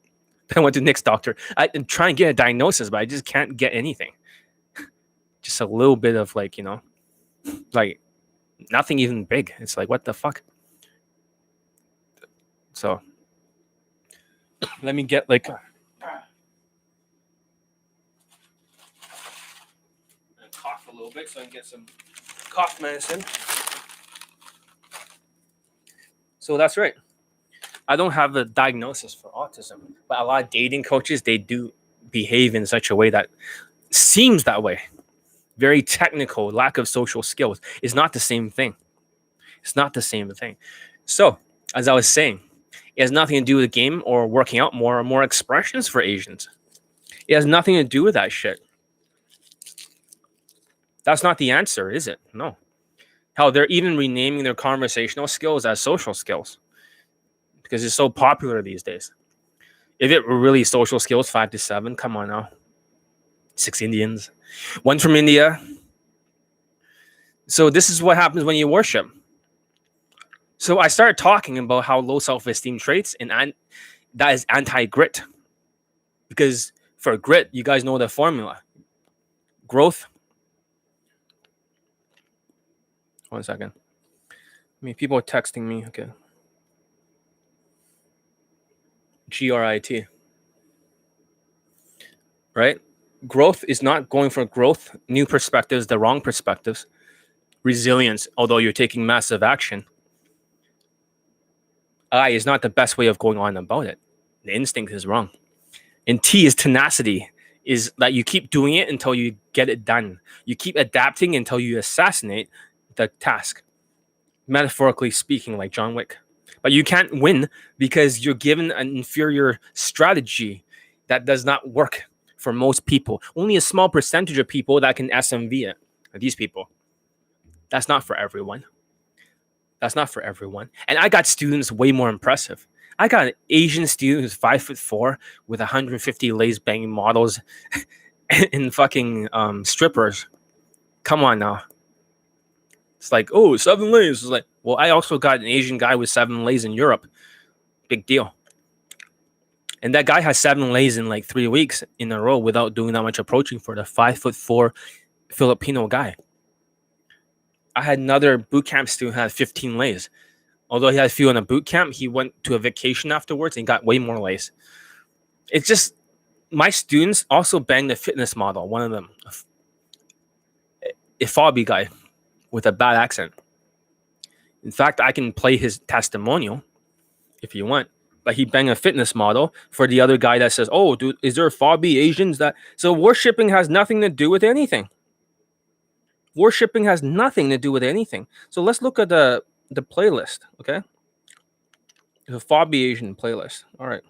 I went to Nick's doctor. I try and get a diagnosis, but I just can't get anything. Just a little bit of like, like nothing even big. It's like, what the fuck? So let me get like cough a little bit so I can get some cough medicine. So that's right. I don't have a diagnosis for autism, but a lot of dating coaches, they do behave in such a way that seems that way. Very technical, lack of social skills. It's not the same thing. It's not the same thing. So, as I was saying, it has nothing to do with the game or working out more or more expressions for Asians. It has nothing to do with that shit. That's not the answer, is it? No. Hell, they're even renaming their conversational skills as social skills. Because it's so popular these days. If it were really social skills, 5 to 7, come on now. 6 Indians, 1 from India. So this is what happens when you worship. So I started talking about how low self-esteem traits, and that is anti-grit. Because for grit, you guys know the formula. Growth. 1 second. People are texting me. Okay. GRIT. Right? Growth is not going for growth, new perspectives, the wrong perspectives. Resilience, although you're taking massive action. I is not the best way of going on about it. The instinct is wrong. And T is tenacity, is that you keep doing it until you get it done. You keep adapting until you assassinate the task. Metaphorically speaking, like John Wick. But you can't win because you're given an inferior strategy that does not work for most people. Only a small percentage of people that can SMV it. These people. That's not for everyone. That's not for everyone. And I got students way more impressive. I got an Asian student who's 5'4" with 150 lace banging models and fucking strippers. Come on now. It's like, oh, 7 lays. It's like, well, I also got an Asian guy with 7 lays in Europe. Big deal. And that guy has 7 lays in like 3 weeks in a row without doing that much approaching for the 5'4" Filipino guy. I had another boot camp student who had 15 lays. Although he had a few in a boot camp, he went to a vacation afterwards and got way more lays. It's just, my students also banged the fitness model. One of them, a Fabi guy with a bad accent. In fact, I can play his testimonial if you want. But he banged a fitness model for the other guy that says, oh, dude, is there Fabi Asians that... So worshipping has nothing to do with anything. Worshipping has nothing to do with anything. So let's look at the playlist, okay? The Fabi Asian playlist. All right.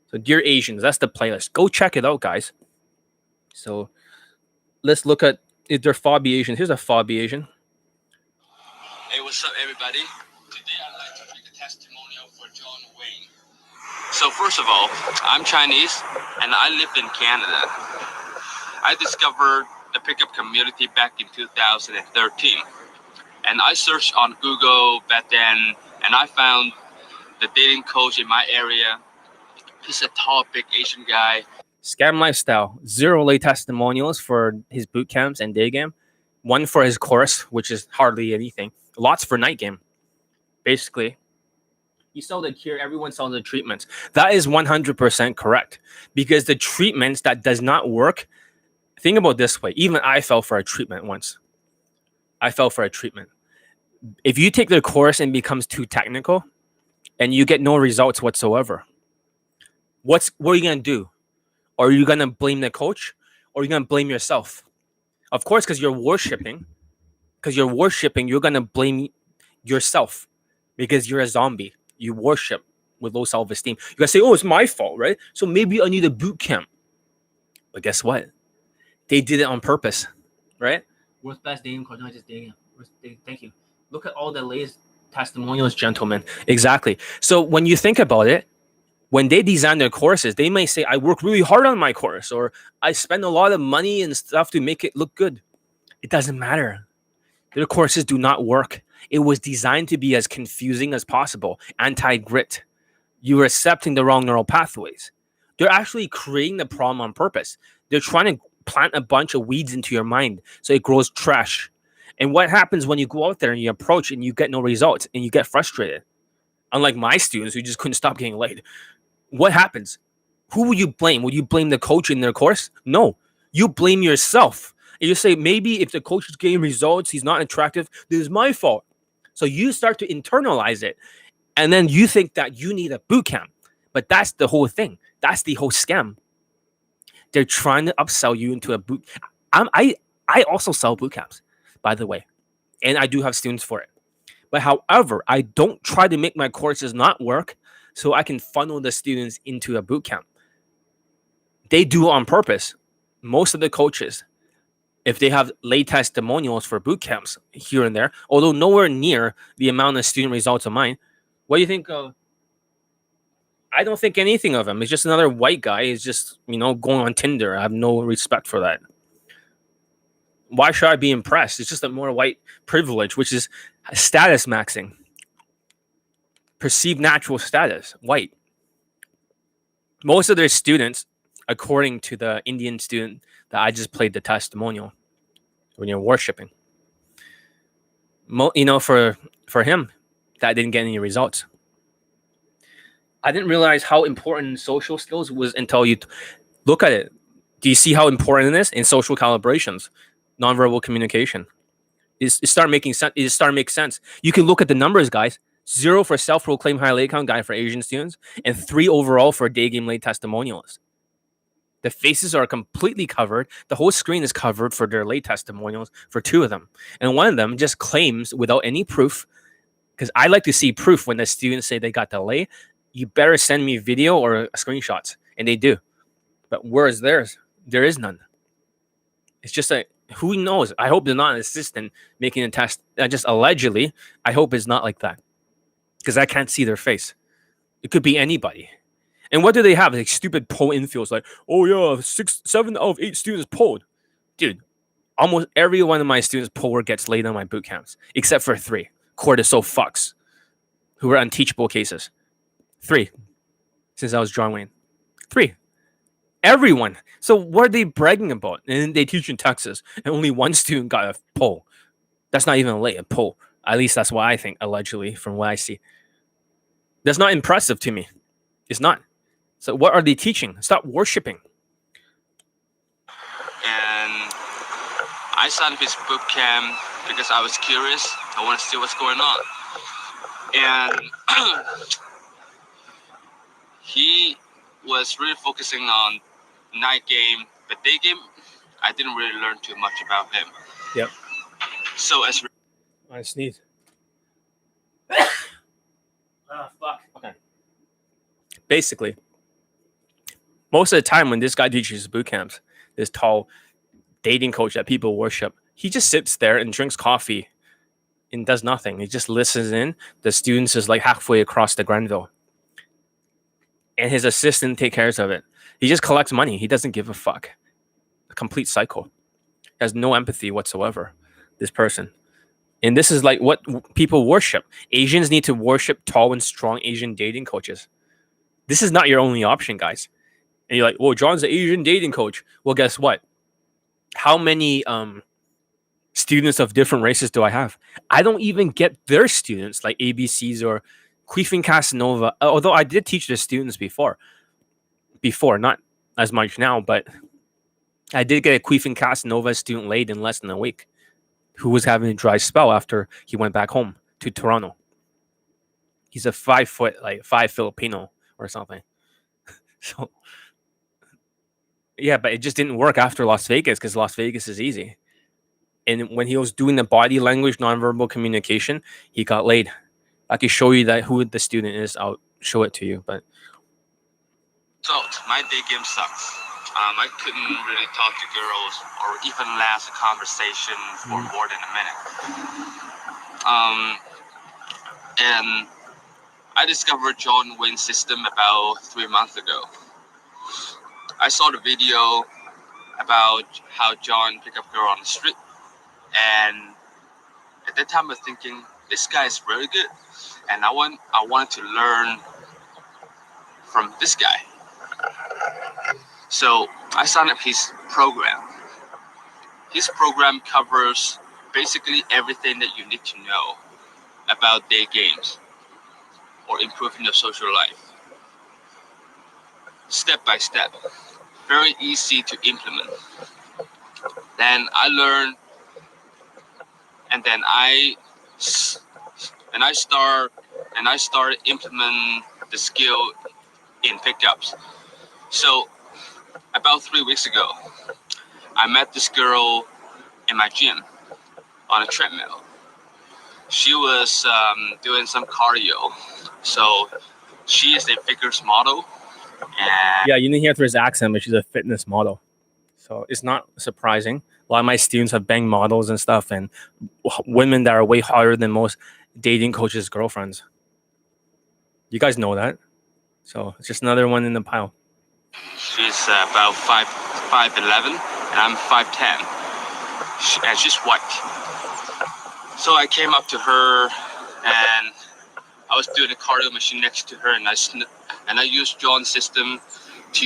So Dear Asians, that's the playlist. Go check it out, guys. So let's look at, is there Fabi Asian? Here's a Fabi Asian. Hey, what's up, everybody? Today I'd like to make a testimonial for John Wayne. So first of all, I'm Chinese and I live in Canada. I discovered the pickup community back in 2013. And I searched on Google back then and I found the dating coach in my area. He's a tall, big Asian guy. Scam lifestyle. 0 lay testimonials for his boot camps and day game. 1 for his course, which is hardly anything. Lots for night game. Basically, you sell the cure, everyone sells the treatments. That is 100% correct. Because the treatments that does not work, think about this way. Even I fell for a treatment once. I fell for a treatment. If you take the course and it becomes too technical and you get no results whatsoever, what are you going to do? Are you going to blame the coach or are you going to blame yourself? Of course, because you're worshipping, you're going to blame yourself because you're a zombie. You worship with low self-esteem. You're going to say, oh, it's my fault, right? So maybe I need a boot camp. But guess what? They did it on purpose, right? World's best dating coach, not just dating. Thank you. Look at all the latest testimonials, gentlemen. Exactly. So when you think about it, when they design their courses, they may say, I work really hard on my course, or I spend a lot of money and stuff to make it look good. It doesn't matter. Their courses do not work. It was designed to be as confusing as possible. Anti-grit. You are accepting the wrong neural pathways. They're actually creating the problem on purpose. They're trying to plant a bunch of weeds into your mind so it grows trash. And what happens when you go out there and you approach and you get no results and you get frustrated? Unlike my students who just couldn't stop getting laid. What happens? Who will you blame? Will you blame the coach in their course? No. You blame yourself. And you say, maybe if the coach is getting results, he's not attractive, this is my fault. So you start to internalize it. And then you think that you need a boot camp. But that's the whole thing. That's the whole scam. They're trying to upsell you into a boot. I also sell boot camps, by the way. And I do have students for it. But however, I don't try to make my courses not work so I can funnel the students into a boot camp. They do it on purpose. Most of the coaches, if they have late testimonials for boot camps here and there, although nowhere near the amount of student results of mine, what do you think of? I don't think anything of him. He's just another white guy. He's just, going on Tinder. I have no respect for that. Why should I be impressed? It's just a more white privilege, which is status maxing. Perceived natural status, white. Most of their students, according to the Indian student that I just played the testimonial, when you're worshipping, for him, that didn't get any results. I didn't realize how important social skills was until you look at it. Do you see how important it is in social calibrations, nonverbal communication? It start making sense. It start make sense. You can look at the numbers, guys. 0 for self-proclaimed high late count guy for Asian students, and 3 overall for Daygame late testimonials. The faces are completely covered. The whole screen is covered for their late testimonials for 2 of them, and one of them just claims without any proof. Because I like to see proof when the students say they got the lay. You better send me video or screenshots, and they do. But where is theirs? There is none. It's just like, who knows? I hope they're not an assistant making a test. Just allegedly, I hope it's not like that, because I can't see their face. It could be anybody. And what do they have? Like stupid poll infields, like, oh yeah, 7 out of 8 students polled. Dude, almost every one of my students' poll work gets laid on my boot camps, except for 3 cortisol fucks who were unteachable cases. 3, since I was John Wayne. 3. Everyone. So what are they bragging about? And they teach in Texas, and only 1 student got a poll. That's not even a poll. At least that's what I think, allegedly, from what I see. That's not impressive to me. It's not. So what are they teaching? Stop worshiping. And I signed his boot camp because I was curious. I want to see what's going on. And he was really focusing on night game, but day game, I didn't really learn too much about him. Yep. So as I sneeze. Fuck. Okay. Basically, most of the time when this guy teaches boot camps, this tall dating coach that people worship, he just sits there and drinks coffee and does nothing. He just listens in. The students is like halfway across the Granville, and his assistant takes care of it. He just collects money. He doesn't give a fuck. A complete psycho. Has no empathy whatsoever. This person. And this is like what people worship. Asians need to worship tall and strong Asian dating coaches. This is not your only option, guys. And you're like, well, John's an Asian dating coach. Well, guess what? How many students of different races do I have? I don't even get their students, like ABCs or Queefing Casanova. Although I did teach their students before, not as much now, but I did get a Queefing Casanova student laid in less than a week, who was having a dry spell after he went back home to Toronto. He's a 5 foot, like 5 Filipino or something. So, yeah, but it just didn't work after Las Vegas, because Las Vegas is easy. And when he was doing the body language, nonverbal communication, he got laid. I could show you that who the student is. I'll show it to you. But so my day game sucks. I couldn't really talk to girls or even last a conversation for more than a minute. And I discovered John Wayne's system about 3 months ago. I saw the video about how John picked up a girl on the street, and at that time I was thinking, this guy is really good, and I wanted to learn from this guy. So I signed up his program. His program covers basically everything that you need to know about day games or improving your social life. Step by step. Very easy to implement. Then I learned, and then I started implementing the skill in pickups. So about 3 weeks ago, I met this girl in my gym on a treadmill. She was doing some cardio. So she is a figures model. And yeah, you didn't hear through his accent, but she's a fitness model. So it's not surprising. A lot of my students have banged models and stuff, and women that are way hotter than most dating coaches' girlfriends. You guys know that. So it's just another one in the pile. she's about 5'11", and I'm 5'10", and she's white. So I came up to her, and I was doing a cardio machine next to her, and I used John's system to.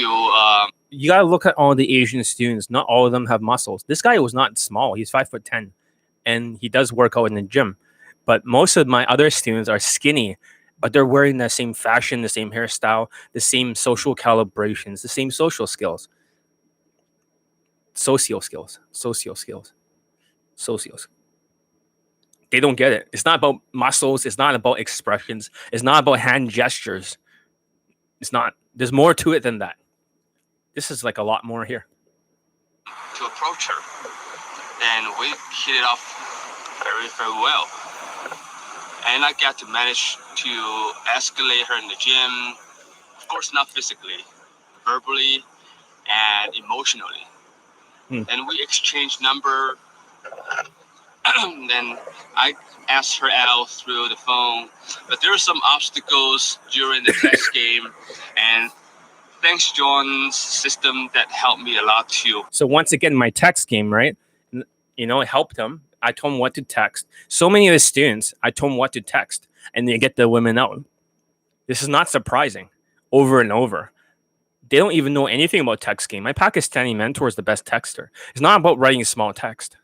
You gotta look at all the Asian students. Not all of them have muscles. This guy was not small. He's 5'10", and he does work out in the gym. But most of my other students are skinny, but they're wearing the same fashion, the same hairstyle, the same social calibrations, the same social skills. Socio skills. They don't get it. It's not about muscles. It's not about expressions. It's not about hand gestures. It's not. There's more to it than that. This is like a lot more here. To approach her, and we hit it off very, very well. And I got to manage to escalate her in the gym. Of course, not physically, verbally, and emotionally. and we exchanged number. Then I asked her out through the phone, but there were some obstacles during the test game, and thanks John's system that helped me a lot too. So once again, my text game, right? You know, it helped him. I told him what to text. So many of the students, I told them what to text, and they get the women out. This is not surprising. Over and over. They don't even know anything about text game. My Pakistani mentor is the best texter. It's not about writing small text.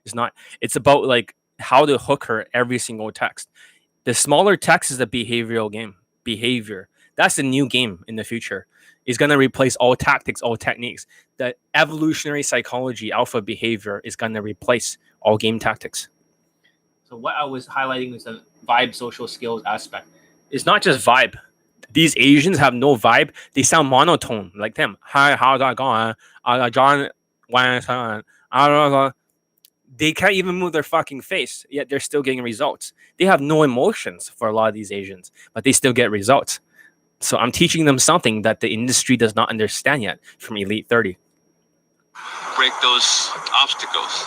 It's not. It's about like how to hook her every single text. The smaller text is a behavioral game. Behavior. That's the new game in the future. It's going to replace all tactics, all techniques. The evolutionary psychology, alpha behavior, is going to replace all game tactics. So what I was highlighting is the vibe social skills aspect. It's not just vibe. These Asians have no vibe. They sound monotone like them. Hi, how's that going? John, they can't even move their fucking face, yet they're still getting results. They have no emotions for a lot of these Asians, but they still get results. So I'm teaching them something that the industry does not understand yet from Elite 30. Break those obstacles.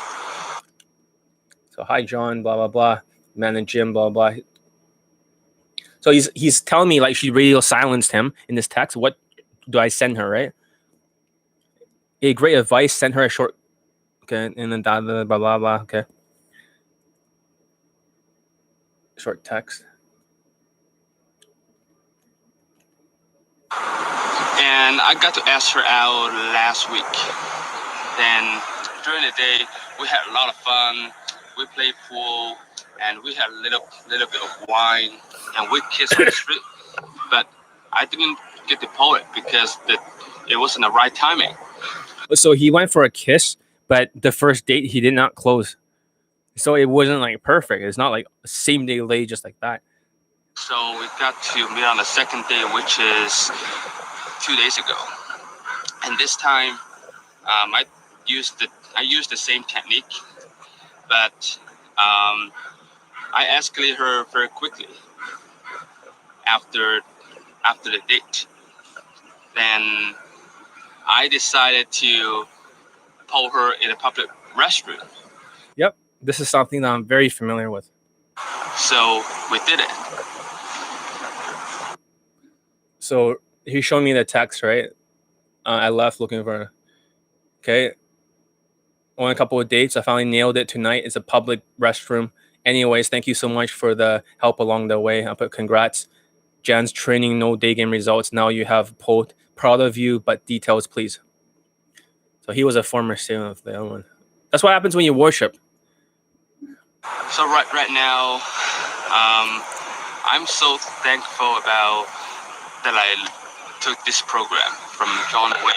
So hi, John, blah, blah, blah. Man in gym, blah, blah. So he's telling me like she radio silenced him in this text. What do I send her, right? Hey, great advice. Send her a short, okay, and then blah, blah, blah, blah, okay. Short text. And I got to ask her out last week. Then during the day, we had a lot of fun. We played pool, and we had a little bit of wine, and we kissed on the street. But I didn't get to pull it because it wasn't the right timing. So he went for a kiss, but the first date he did not close. So it wasn't like perfect. It's not like same day late just like that. So we got to meet on the second day, which is 2 days ago. And this time, I used the same technique, but I escalated her very quickly after the date. Then I decided to pull her in a public restroom. Yep, this is something that I'm very familiar with. So we did it. So he showed me the text, right? I left looking for her. Okay. On a couple of dates. I finally nailed it tonight. It's a public restroom. Anyways, thank you so much for the help along the way. I put congrats. Jan's training, no day game results. Now you have pulled. Proud of you, but details, please. So he was a former student of the other one. That's what happens when you worship. So right now, I'm so thankful about that I took this program from John Wayne.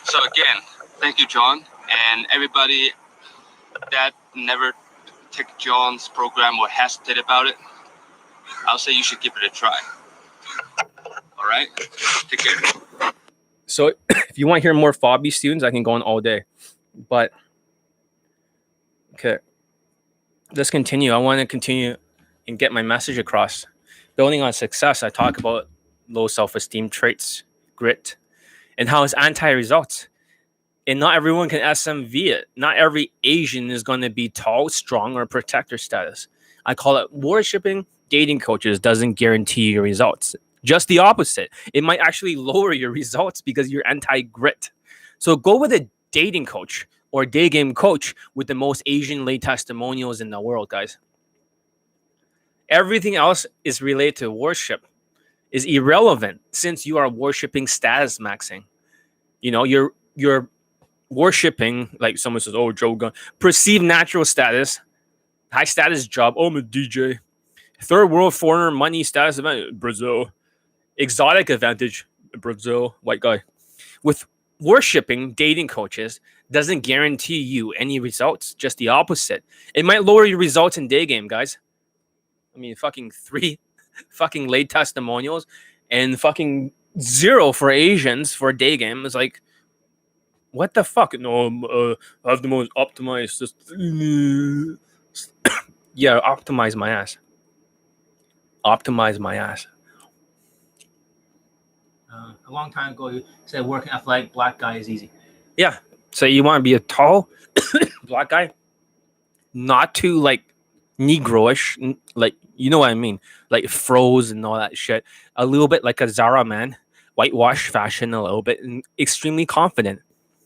So again, thank you, John, and everybody that never took John's program or hesitate about it. I'll say you should give it a try. All right, take care. So if you want to hear more Fabi students, I can go on all day. But okay, let's continue. I want to continue and get my message across. Building on success, I talk about low self-esteem traits, grit, and how it's anti-results. And not everyone can SMV it. Not every Asian is going to be tall, strong, or protector status. I call it worshipping dating coaches doesn't guarantee your results. Just the opposite. It might actually lower your results because you're anti-grit. So go with a dating coach or Daygame coach with the most Asian lay testimonials in the world, guys. Everything else is related to worship. Is irrelevant since you are worshiping status maxing. You know, you're worshiping, like someone says, oh, Joe Gunn, perceived natural status, high status job, oh, I'm a DJ, third world foreigner, money status event, Brazil, exotic advantage, Brazil, white guy. With worshiping dating coaches doesn't guarantee you any results, just the opposite. It might lower your results in day game, guys. I mean, fucking 3 fucking late testimonials and fucking 0 for Asians for a day game is like, what the fuck? No, I have the most optimized system. Yeah, optimize my ass. Optimize my ass. A long time ago, you said working athletic black guy is easy. Yeah, So you want to be a tall black guy, not too like Negroish, like you know what I mean, like froze and all that shit. A little bit like a Zara man, whitewash fashion a little bit, and extremely confident.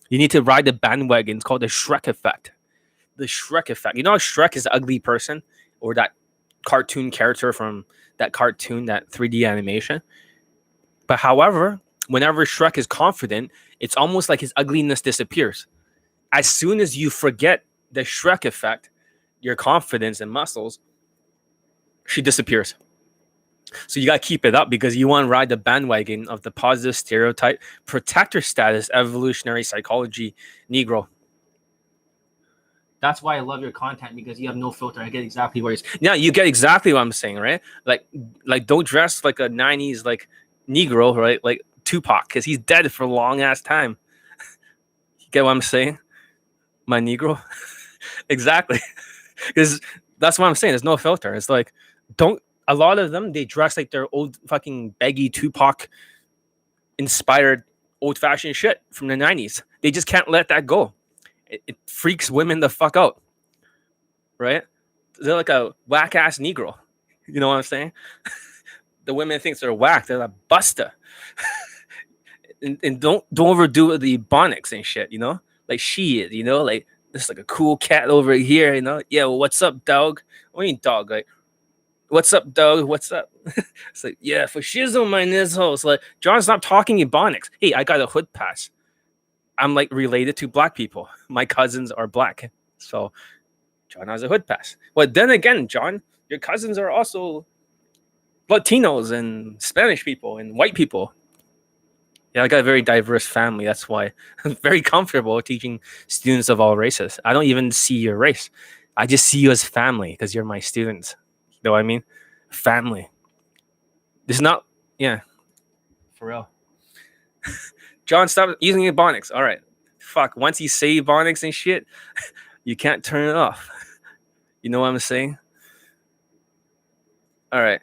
You need to ride the bandwagon. It's called the Shrek Effect. The Shrek Effect. You know how Shrek is the ugly person, or that cartoon character from that cartoon, that 3D animation. But however, whenever Shrek is confident, it's almost like his ugliness disappears. As soon as you forget the Shrek effect, your confidence and muscles, she disappears. So you got to keep it up because you want to ride the bandwagon of the positive stereotype, protector status, evolutionary psychology, Negro. That's why I love your content, because you have no filter. I get exactly what you're. Yeah, you get exactly what I'm saying, right? Like don't dress like a '90s like Negro, right? Like Tupac, because he's dead for a long ass time. You get what I'm saying, my Negro? Exactly, because that's what I'm saying. There's no filter. It's like don't. A lot of them they dress like their old fucking baggy Tupac inspired old fashioned shit from the '90s. They just can't let that go. It freaks women the fuck out, right? They're like a whack ass Negro. You know what I'm saying? The women think they're whack. They're like busta. and don't overdo the ebonics and shit. You know, like she is. You know, like this like a cool cat over here. You know, yeah. Well, what's up, dog? What do you mean, dog? Like, what's up, dog? What's up? It's like, yeah, for shizzle my nizzle. It's like, John, stop talking ebonics. Hey, I got a hood pass. I'm like related to black people. My cousins are black. So John has a hood pass. But then again, John, your cousins are also Latinos and Spanish people and white people. Yeah, I got a very diverse family. That's why I'm very comfortable teaching students of all races. I don't even see your race. I just see you as family because you're my students. You know what I mean? Family. This is not, yeah, for real. John, stop using ebonics. All right. Fuck. Once you say ebonics and shit, you can't turn it off. You know what I'm saying? All right.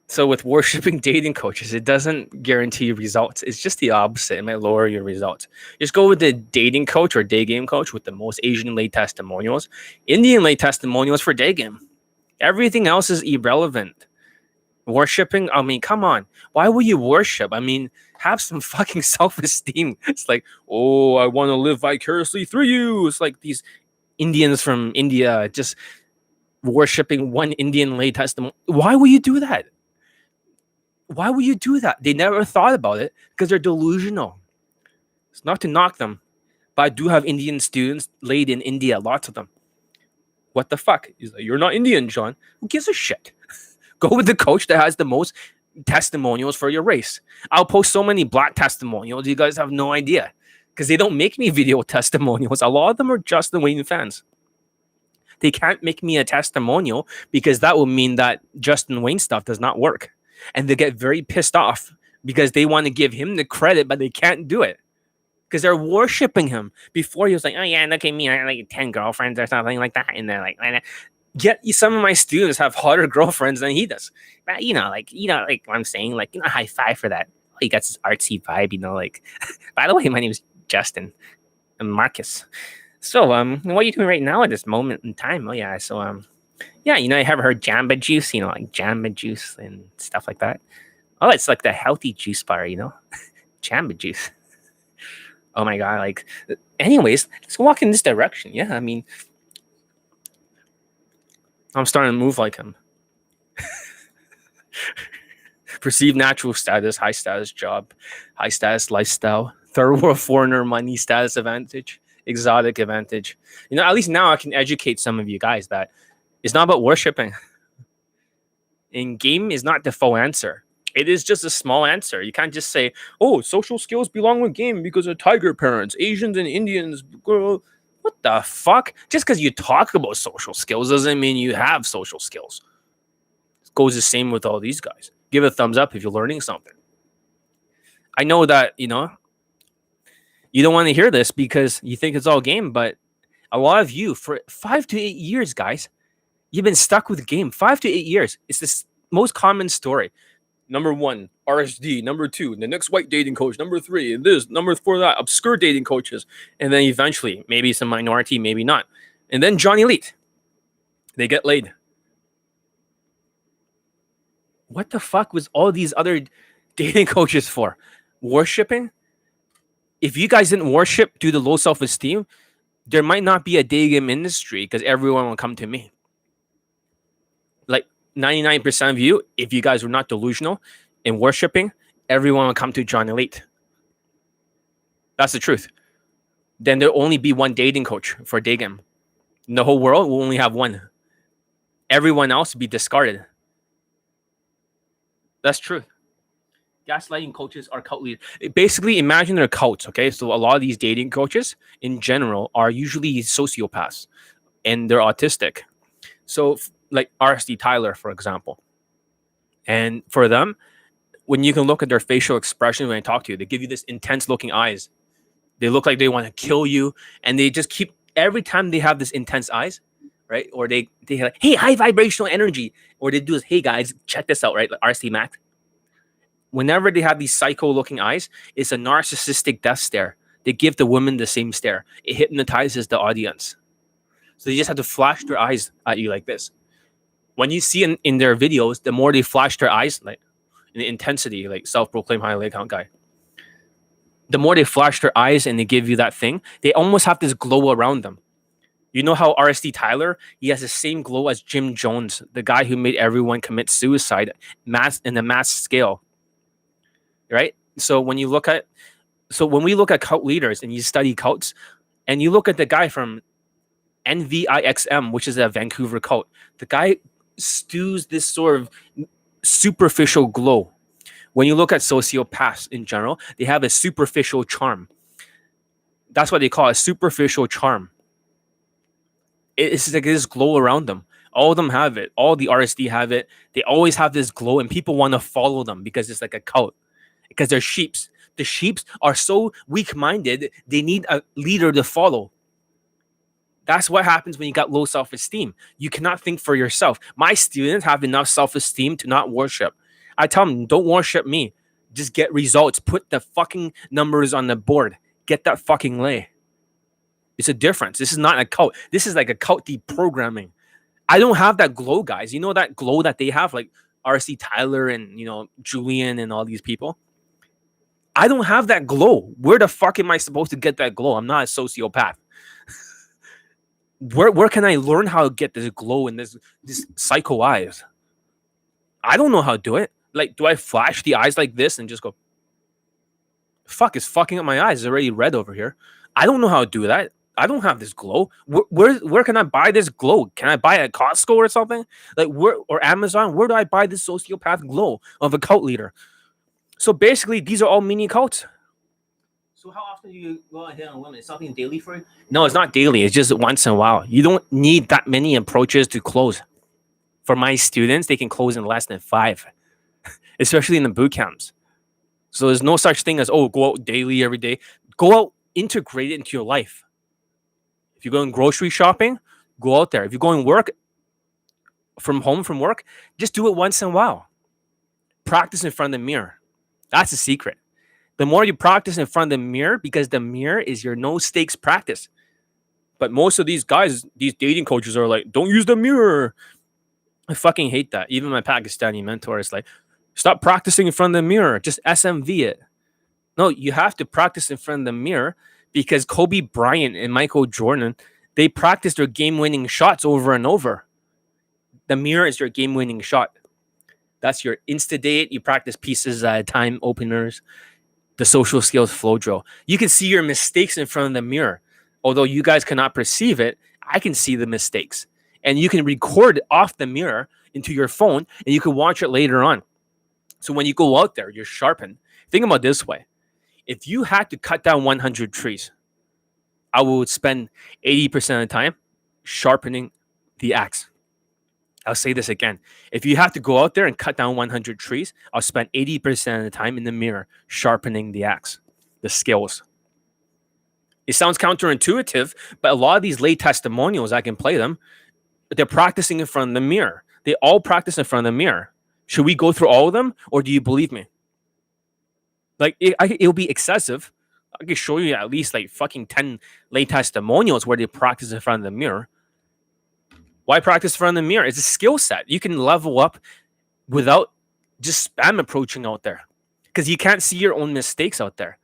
So with worshiping dating coaches, it doesn't guarantee you results. It's just the opposite. It might lower your results. Just go with the dating coach or day game coach with the most Asian lay testimonials, Indian lay testimonials for day game. Everything else is irrelevant. Worshipping, I mean, come on. Why will you worship? I mean, have some fucking self-esteem. It's like, oh, I want to live vicariously through you. It's like these Indians from India just worshipping one Indian lay testimony. Why will you do that? Why would you do that? They never thought about it because they're delusional. It's not to knock them, but I do have Indian students laid in India, lots of them. What the fuck? He's like, you're not Indian, John. Who gives a shit? Go with the coach that has the most testimonials for your race. I'll post so many black testimonials, you guys have no idea. Because they don't make me video testimonials. A lot of them are Justin Wayne fans. They can't make me a testimonial because that will mean that Justin Wayne stuff does not work. And they get very pissed off because they want to give him the credit, but they can't do it. Because they're worshiping him. Before he was like, oh yeah, look at me, I have like 10 girlfriends or something like that. And they're like, yet some of my students have hotter girlfriends than he does. But like I'm saying, like, high five for that. He got this artsy vibe, like. By the way, my name is Justin and Marcus. So, what are you doing right now at this moment in time? Oh yeah, so yeah, I haven't heard Jamba Juice, like Jamba Juice and stuff like that. Oh, it's like the healthy juice bar, Jamba Juice. Oh my god, like, anyways, let's walk in this direction. Yeah, I mean, I'm starting to move like him. Perceived natural status, high status job, high status lifestyle, third world foreigner money status advantage, exotic advantage. At least now I can educate some of you guys that it's not about worshiping. In game is not the full answer. It is just a small answer. You can't just say, oh, social skills belong with game because of tiger parents, Asians and Indians. Girl. What the fuck? Just because you talk about social skills doesn't mean you have social skills. It goes the same with all these guys. Give a thumbs up if you're learning something. I know that, you don't want to hear this because you think it's all game, but a lot of you, for 5 to 8 years, guys, you've been stuck with game. 5 to 8 years. It's the most common story. Number 1, RSD. Number 2, the next white dating coach. Number 3, this. Number 4, that. Obscure dating coaches. And then eventually, maybe some minority, maybe not. And then Johnny Elite. They get laid. What the fuck was all these other dating coaches for? Worshipping? If you guys didn't worship due to low self-esteem, there might not be a Daygame industry because everyone will come to me. Like 99% of you, if you guys were not delusional in worshipping, everyone will come to John Elite. That's the truth. Then there'll only be one dating coach for Daygame. In the whole world will only have one. Everyone else will be discarded. That's true. Gaslighting coaches are cult leaders. Basically, imagine they're cults, okay? So a lot of these dating coaches in general are usually sociopaths and they're autistic. So like RSD Tyler, for example. And for them, when you can look at their facial expression when they talk to you, they give you this intense looking eyes. They look like they want to kill you. And they just keep, every time they have this intense eyes, right? Or they like, hey, high vibrational energy. Or they do this, hey guys, check this out, right? Like RSD Mac. Whenever they have these psycho looking eyes, it's a narcissistic death stare. They give the women the same stare. It hypnotizes the audience. So they just have to flash their eyes at you like this. When you see in their videos, the more they flash their eyes, like in the intensity, like self-proclaimed high leg count guy, the more they flash their eyes and they give you that thing, they almost have this glow around them. You know how RSD Tyler, he has the same glow as Jim Jones, the guy who made everyone commit suicide in a mass scale. Right? So when we look at cult leaders and you study cults, and you look at the guy from NVIXM, which is a Vancouver cult, the guy stews this sort of superficial glow. When you look at sociopaths in general, they have a superficial charm. That's what they call a superficial charm. It's like this glow around them. All of them have it. All the RSD have it. They always have this glow, and people want to follow them because it's like a cult. Because they're sheeps. The sheeps are so weak-minded, they need a leader to follow. That's what happens when you got low self-esteem. You cannot think for yourself. My students have enough self-esteem to not worship. I tell them, don't worship me. Just get results. Put the fucking numbers on the board. Get that fucking lay. It's a difference. This is not a cult. This is like a cult deprogramming. I don't have that glow, guys. You know that glow that they have, like RC Tyler and, Julian and all these people? I don't have that glow. Where the fuck am I supposed to get that glow? I'm not a sociopath. Where can I learn how to get this glow and this psycho eyes? I don't know how to do it. Like, do I flash the eyes like this and just go, fuck, it's fucking up my eyes. It's already red over here. I don't know how to do that. I don't have this glow. Where can I buy this glow? Can I buy it at Costco or something? Like, or Amazon? Where do I buy this sociopath glow of a cult leader? So basically, these are all mini cults. So how often do you go ahead on women? Is something daily for you? No, it's not daily. It's just once in a while. You don't need that many approaches to close. For my students, they can close in less than 5, especially in the boot camps. So there's no such thing as, go out daily every day. Go out, integrate it into your life. If you're going grocery shopping, go out there. If you're going from work, just do it once in a while. Practice in front of the mirror. That's the secret. The more you practice in front of the mirror, because the mirror is your no stakes practice. But most of these guys, these dating coaches are like, don't use the mirror. I fucking hate that. Even my Pakistani mentor is like, stop practicing in front of the mirror. Just SMV it. No, you have to practice in front of the mirror because Kobe Bryant and Michael Jordan, they practice their game-winning shots over and over. The mirror is your game-winning shot. That's your insta-date. You practice pieces at a time, openers, the social skills flow drill. You can see your mistakes in front of the mirror. Although you guys cannot perceive it, I can see the mistakes. And you can record off the mirror into your phone, and you can watch it later on. So when you go out there, you're sharpened. Think about it this way. If you had to cut down 100 trees, I would spend 80% of the time sharpening the axe. I'll say this again. If you have to go out there and cut down 100 trees, I'll spend 80% of the time in the mirror sharpening the axe, the skills. It sounds counterintuitive, but a lot of these lay testimonials, I can play them. They're practicing in front of the mirror. They all practice in front of the mirror. Should we go through all of them, or do you believe me? Like, it'll be excessive. I can show you at least like fucking 10 lay testimonials where they practice in front of the mirror. Why practice in front of the mirror? It's a skill set. You can level up without just spam approaching out there, because you can't see your own mistakes out there.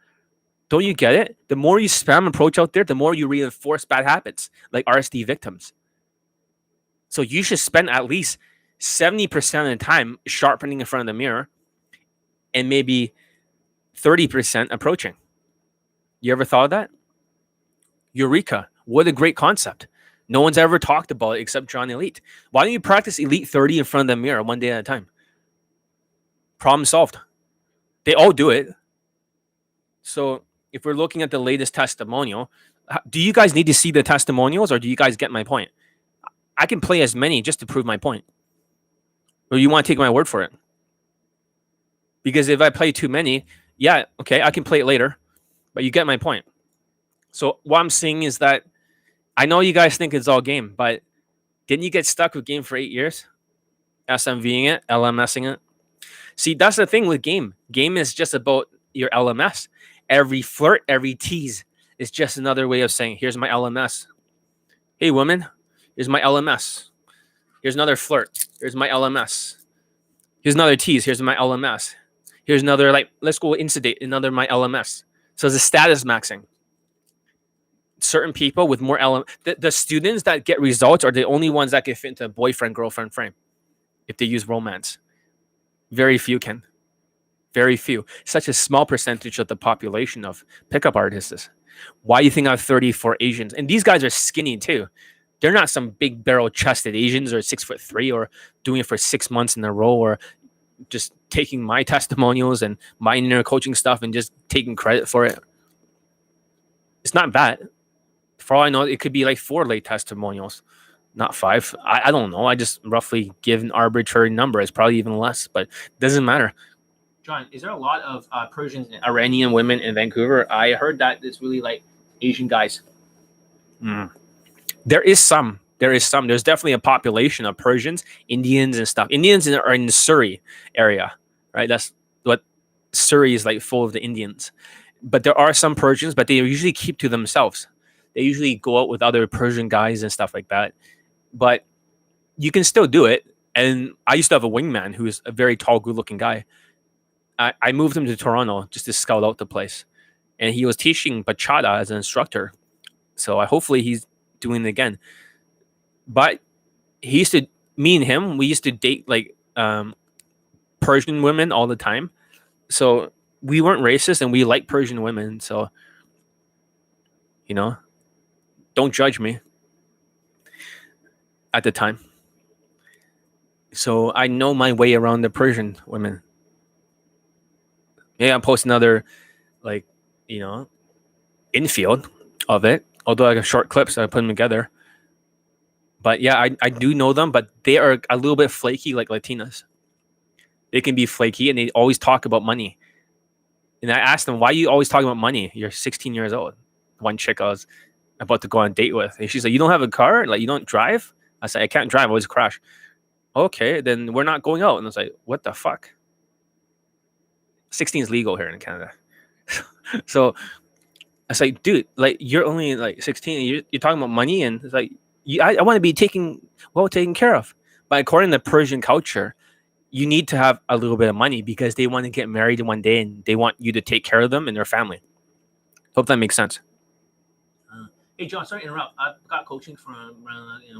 Don't you get it? The more you spam approach out there, the more you reinforce bad habits, like RSD victims. So you should spend at least 70% of the time sharpening in front of the mirror and maybe 30% approaching. You ever thought of that? Eureka. What a great concept. No one's ever talked about it except John Elite. Why don't you practice Elite 30 in front of the mirror one day at a time? Problem solved. They all do it. So if we're looking at the latest testimonial, do you guys need to see the testimonials, or do you guys get my point? I can play as many just to prove my point. Or you want to take my word for it? Because if I play too many, yeah, okay, I can play it later, but you get my point. So what I'm saying is that I know you guys think it's all game, but didn't you get stuck with game for 8 years? SMVing it, LMSing it. See, that's the thing with game. Game is just about your LMS. Every flirt, every tease is just another way of saying, here's my LMS. Hey, woman, here's my LMS. Here's another flirt. Here's my LMS. Here's another tease. Here's my LMS. Here's another, like, let's go insta-date, another my LMS. So it's a status maxing. Certain people with more the students that get results are the only ones that can fit into a boyfriend-girlfriend frame if they use romance. Very few can. Very few. Such a small percentage of the population of pickup artists. Why do you think I have 34 Asians? And these guys are skinny too. They're not some big barrel-chested Asians or 6'3" or doing it for 6 months in a row, or just taking my testimonials and my inner coaching stuff and just taking credit for it. It's not bad. For all I know, it could be like 4 late testimonials, not 5. I don't know. I just roughly give an arbitrary number. It's probably even less, but it doesn't matter. John, is there a lot of Persian and Iranian women in Vancouver? I heard that it's really like Asian guys. There is some. There's definitely a population of Persians, Indians, and stuff. Indians are in the Surrey area, right? That's what Surrey is like, full of the Indians. But there are some Persians, but they usually keep to themselves. They usually go out with other Persian guys and stuff like that. But you can still do it. And I used to have a wingman who is a very tall, good-looking guy. I moved him to Toronto just to scout out the place. And he was teaching bachata as an instructor. So hopefully he's doing it again. But me and him, we used to date like Persian women all the time. So we weren't racist and we liked Persian women. So, don't judge me at the time. So I know my way around the Persian women. Yeah, I'll post another, infield of it. Although I have short clips, I put them together. But yeah, I do know them, but they are a little bit flaky like Latinas. They can be flaky and they always talk about money. And I asked them, why are you always talking about money? You're 16 years old. One chick I was about to go on a date with. And she's like, you don't have a car? Like, you don't drive? I said, I can't drive. I always crash. Okay, then we're not going out. And I was like, what the fuck? 16 is legal here in Canada. So I was like, dude, like, you're only like 16 and you're talking about money. And it's like, I want to be taken care of. But according to Persian culture, you need to have a little bit of money because they want to get married one day and they want you to take care of them and their family. Hope that makes sense. Hey, John, sorry to interrupt. I've got coaching from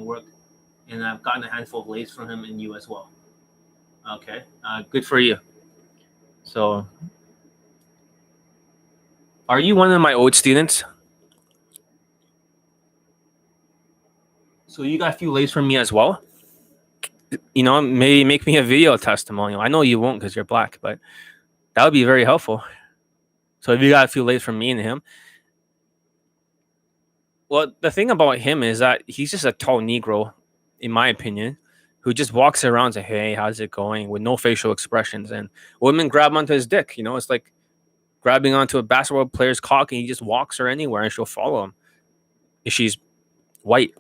work, and I've gotten a handful of lays from him and you as well. Okay, good for you. So, are you one of my old students? So you got a few lays from me as well? Maybe make me a video testimonial. I know you won't because you're black, but that would be very helpful. So if you got a few lays from me and him. Well, the thing about him is that he's just a tall Negro, in my opinion, who just walks around and says, hey, how's it going? With no facial expressions. And women grab onto his dick. It's like grabbing onto a basketball player's cock, and he just walks her anywhere and she'll follow him. If she's white.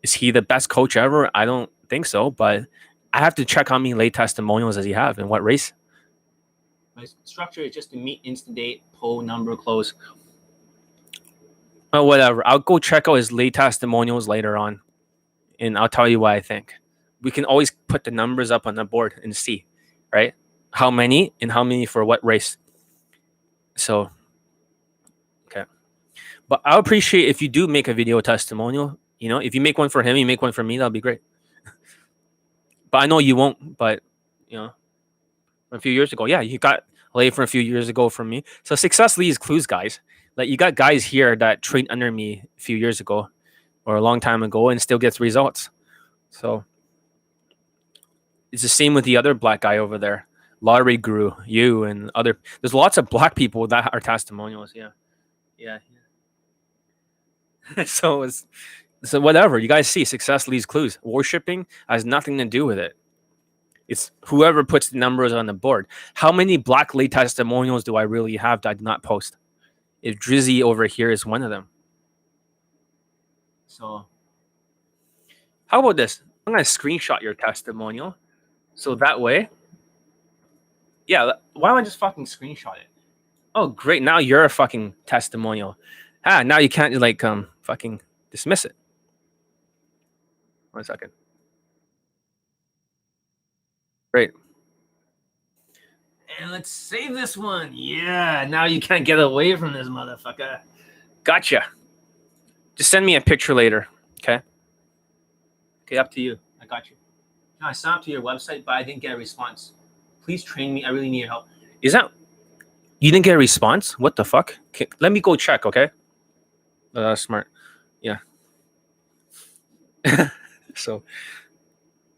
Is he the best coach ever? I don't think so, but I have to check how many late testimonials does he have and what race. My structure is just to meet, instant date, poll, number, close. Oh, whatever. I'll go check out his late testimonials later on, and I'll tell you what I think. We can always put the numbers up on the board and see, right? How many and how many for what race. So, okay. But I'll appreciate if you do make a video testimonial. You know, if you make one for him, you make one for me, that'll be great. But I know you won't. But, you know, a few years ago, yeah, you got laid for a few years ago from me. So success leaves clues, guys. Like, you got guys here that trained under me a few years ago or a long time ago and still gets results. So it's the same with the other black guy over there. Lottery Guru, you and other. There's lots of black people that are testimonials. Yeah. Yeah. So whatever. You guys see, success leaves clues. Worshipping has nothing to do with it. It's whoever puts the numbers on the board. How many black late testimonials do I really have that I did not post? If Drizzy over here is one of them. So how about this? I'm gonna screenshot your testimonial. So that way, yeah, why don't I just fucking screenshot it? Oh, great. Now you're a fucking testimonial. Now you can't like fucking dismiss it. 1 second. Great. And let's save this one. Yeah, now you can't get away from this motherfucker. Gotcha. Just send me a picture later, okay? Okay, up to you. I got you. I signed up to your website, but I didn't get a response. Please train me. I really need your help. Is that... You didn't get a response? What the fuck? Okay, let me go check, okay? Smart. Yeah. So...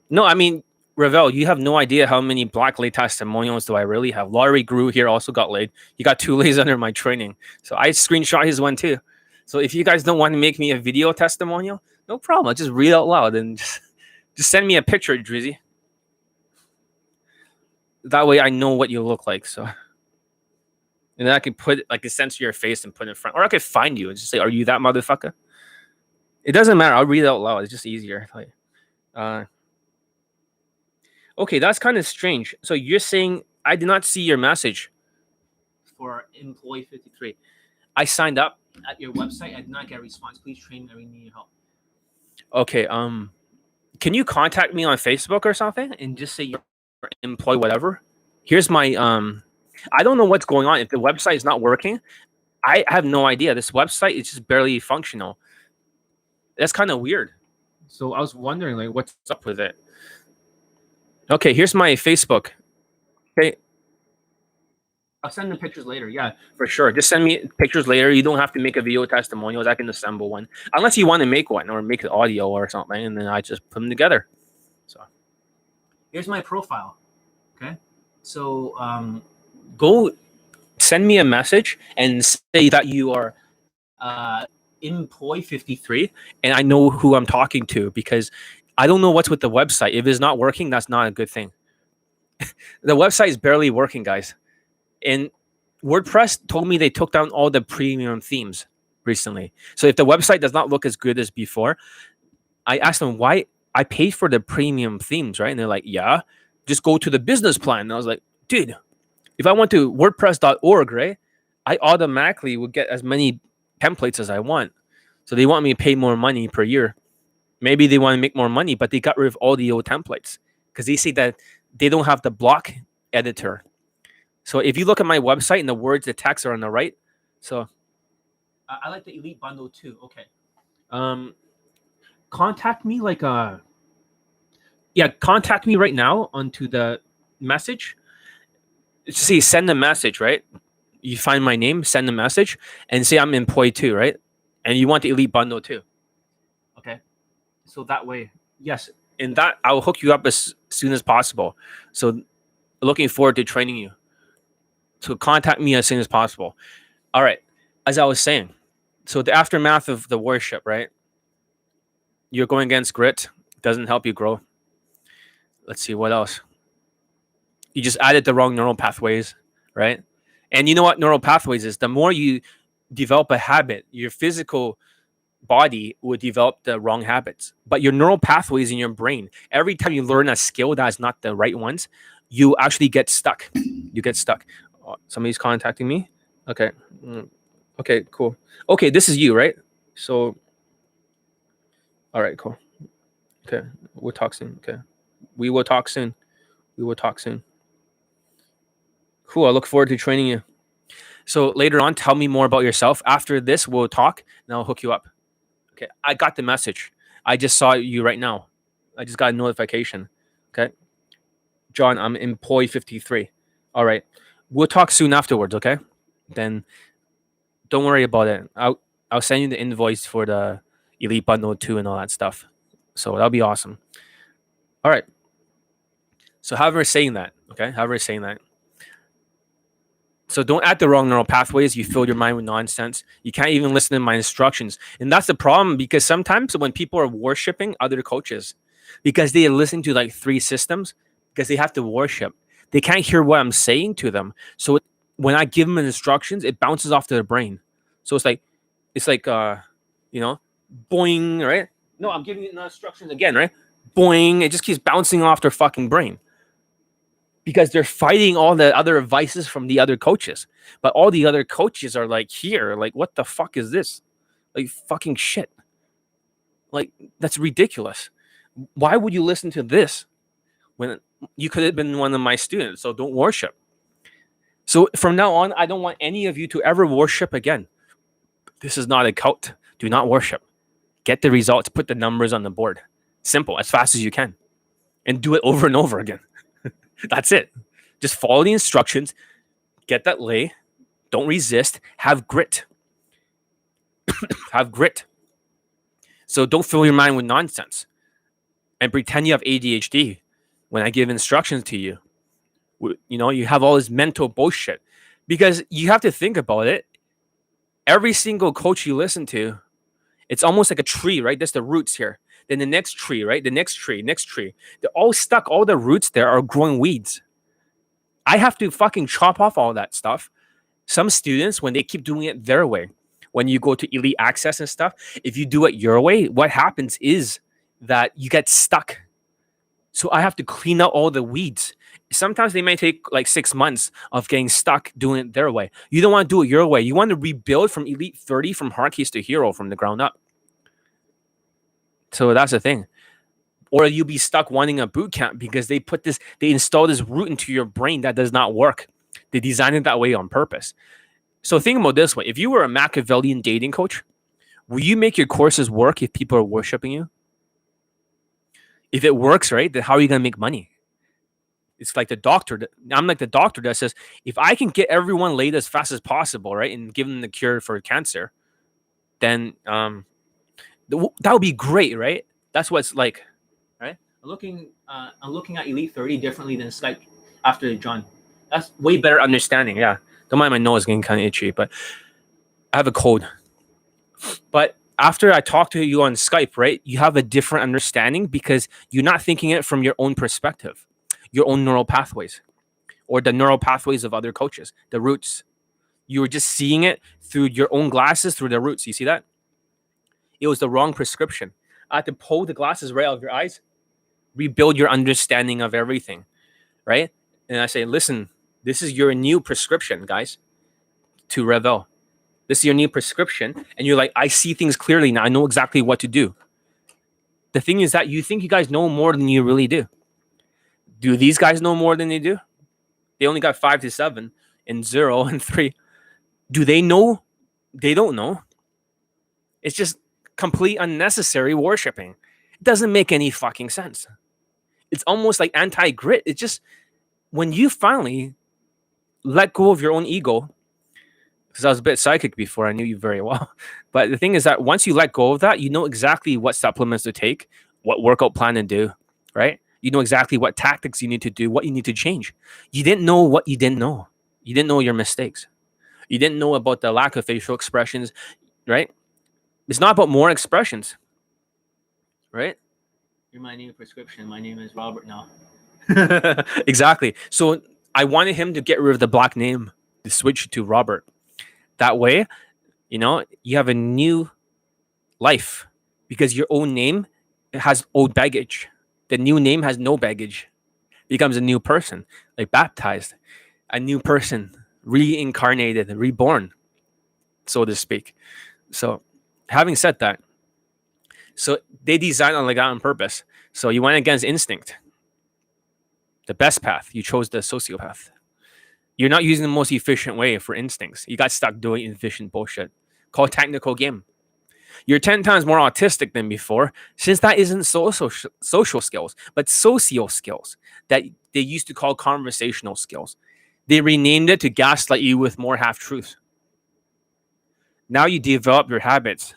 No, I mean... Ravel, you have no idea how many black lay testimonials do I really have. Laurie Grew here also got laid. He got 2 lays under my training. So I screenshot his one too. So if you guys don't want to make me a video testimonial, no problem. I'll just read out loud and just send me a picture, Drizzy. That way I know what you look like. So, and then I can put like a censor your face and put it in front. Or I could find you and just say, are you that motherfucker? It doesn't matter. I'll read it out loud. It's just easier. Like, okay, that's kind of strange. So you're saying I did not see your message for employee 53. I signed up at your website. I did not get a response. Please train me. I really need your help. Okay. Can you contact me on Facebook or something and just say you're employee whatever? Here's my I don't know what's going on. If the website is not working, I have no idea. This website is just barely functional. That's kind of weird. So I was wondering like what's up with it. Okay, here's my Facebook. Okay. I'll send the pictures later. Yeah, for sure. Just send me pictures later. You don't have to make a video testimonial. I can assemble one. Unless you want to make one or make an audio or something, and then I just put them together. So here's my profile. Okay. So go send me a message and say that you are employee 53, and I know who I'm talking to because I don't know what's with the website. If it's not working, that's not a good thing. The website is barely working, guys. And WordPress told me they took down all the premium themes recently. So if the website does not look as good as before, I asked them why I paid for the premium themes, right? And they're like, yeah, just go to the business plan. And I was like, dude, if I went to WordPress.org, right, I automatically would get as many templates as I want. So they want me to pay more money per year. Maybe they want to make more money, but they got rid of all the old templates because they see that they don't have the block editor. So if you look at my website and the words, the text are on the right. So I like the Elite Bundle too. Okay. Contact me contact me right now onto the message. See, send a message, right? You find my name, send a message, and say I'm employee too, right? And you want the Elite Bundle too. Okay. So that way, yes, and that I'll hook you up as soon as possible. So looking forward to training you. So contact me as soon as possible. All right. As I was saying, so the aftermath of the worship, right? You're going against grit. Doesn't help you grow. Let's see, what else? You just added the wrong neural pathways, right? And you know what neural pathways is? The more you develop a habit, your physical body would develop the wrong habits. But your neural pathways in your brain, every time you learn a skill that is not the right ones, you actually get stuck. You get stuck. Oh, somebody's contacting me. Okay. Okay, cool. Okay, this is you, right? So, all right, cool. Okay, we'll talk soon. Okay, we will talk soon. We will talk soon. Cool. I look forward to training you. So later on, tell me more about yourself. After this, we'll talk, and I'll hook you up. Okay, I got the message. I just saw you right now. I just got a notification. Okay, John, I'm employee 53. All right, we'll talk soon afterwards. Okay, then don't worry about it. I'll send you the invoice for the Elite Bundle 2 and all that stuff. So that'll be awesome. All right. So however saying that, okay, however saying that. So don't add the wrong neural pathways. You fill your mind with nonsense. You can't even listen to my instructions. And that's the problem, because sometimes when people are worshiping other coaches, because they listen to like 3 systems, because they have to worship, they can't hear what I'm saying to them. So when I give them instructions, it bounces off their brain. So it's like, boing, right? No, I'm giving you the instructions again, right? Boing. It just keeps bouncing off their fucking brain, because they're fighting all the other advices from the other coaches. But all the other coaches are like, here, like, what the fuck is this? Like, fucking shit. Like, that's ridiculous. Why would you listen to this when you could have been one of my students? So don't worship. So from now on, I don't want any of you to ever worship again. This is not a cult. Do not worship. Get the results. Put the numbers on the board. Simple, as fast as you can. And do it over and over again. That's it. Just follow the instructions. Get that lay. Don't resist. Have grit. Have grit. So don't fill your mind with nonsense and pretend you have ADHD when I give instructions to you. You know, you have all this mental bullshit, because you have to think about it. Every single coach you listen to, it's almost like a tree, right? That's the roots here. Then the next tree, right? The next tree, next tree. They're all stuck. All the roots there are growing weeds. I have to fucking chop off all that stuff. Some students, when they keep doing it their way, when you go to Elite Access and stuff, if you do it your way, what happens is that you get stuck. So I have to clean out all the weeds. Sometimes they may take like 6 months of getting stuck doing it their way. You don't want to do it your way. You want to rebuild from Elite 30, from hard keys to hero, from the ground up. So that's the thing. Or you'll be stuck wanting a boot camp because they install this root into your brain that does not work. They designed it that way on purpose. So think about this way. If you were a Machiavellian dating coach, will you make your courses work if people are worshiping you? If it works, right, then how are you going to make money? It's like the doctor. I'm like the doctor that says, if I can get everyone laid as fast as possible, right, and give them the cure for cancer, then that would be great, right? That's what it's like, right? I'm looking at Elite 30 differently than Skype after John. That's way better understanding. Yeah, don't mind my nose getting kind of itchy, but I have a cold. But after I talk to you on Skype, right, you have a different understanding because you're not thinking it from your own perspective, your own neural pathways, or the neural pathways of other coaches, the roots. You were just seeing it through your own glasses, through the roots. You see that? It was the wrong prescription. I had to pull the glasses right out of your eyes, rebuild your understanding of everything, right? And I say, listen, this is your new prescription, guys, to Revel. This is your new prescription. And you're like, I see things clearly now. I know exactly what to do. The thing is that you think you guys know more than you really do. Do these guys know more than they do? They only got 5 to 7 and 0 and 3. Do they know? They don't know. It's just complete unnecessary worshiping. It doesn't make any fucking sense. It's almost like anti-grit. It's just when you finally let go of your own ego, because I was a bit psychic before, I knew you very well. But the thing is that once you let go of that, you know exactly what supplements to take, what workout plan to do, right? You know exactly what tactics you need to do, what you need to change. You didn't know what you didn't know. You didn't know your mistakes. You didn't know about the lack of facial expressions, right? It's not about more expressions, right? You're my new prescription. My name is Robert now. Exactly. So I wanted him to get rid of the black name, to switch to Robert. That way, you know, you have a new life, because your old name has old baggage. The new name has no baggage. Becomes a new person, like baptized, a new person, reincarnated, reborn, so to speak. So, having said that, so they designed it like that on purpose. So you went against instinct, the best path. You chose the sociopath. You're not using the most efficient way for instincts. You got stuck doing inefficient bullshit. Called technical game. You're 10 times more autistic than before, since that isn't social skills, but socio skills that they used to call conversational skills. They renamed it to gaslight you with more half truths. Now you develop your habits,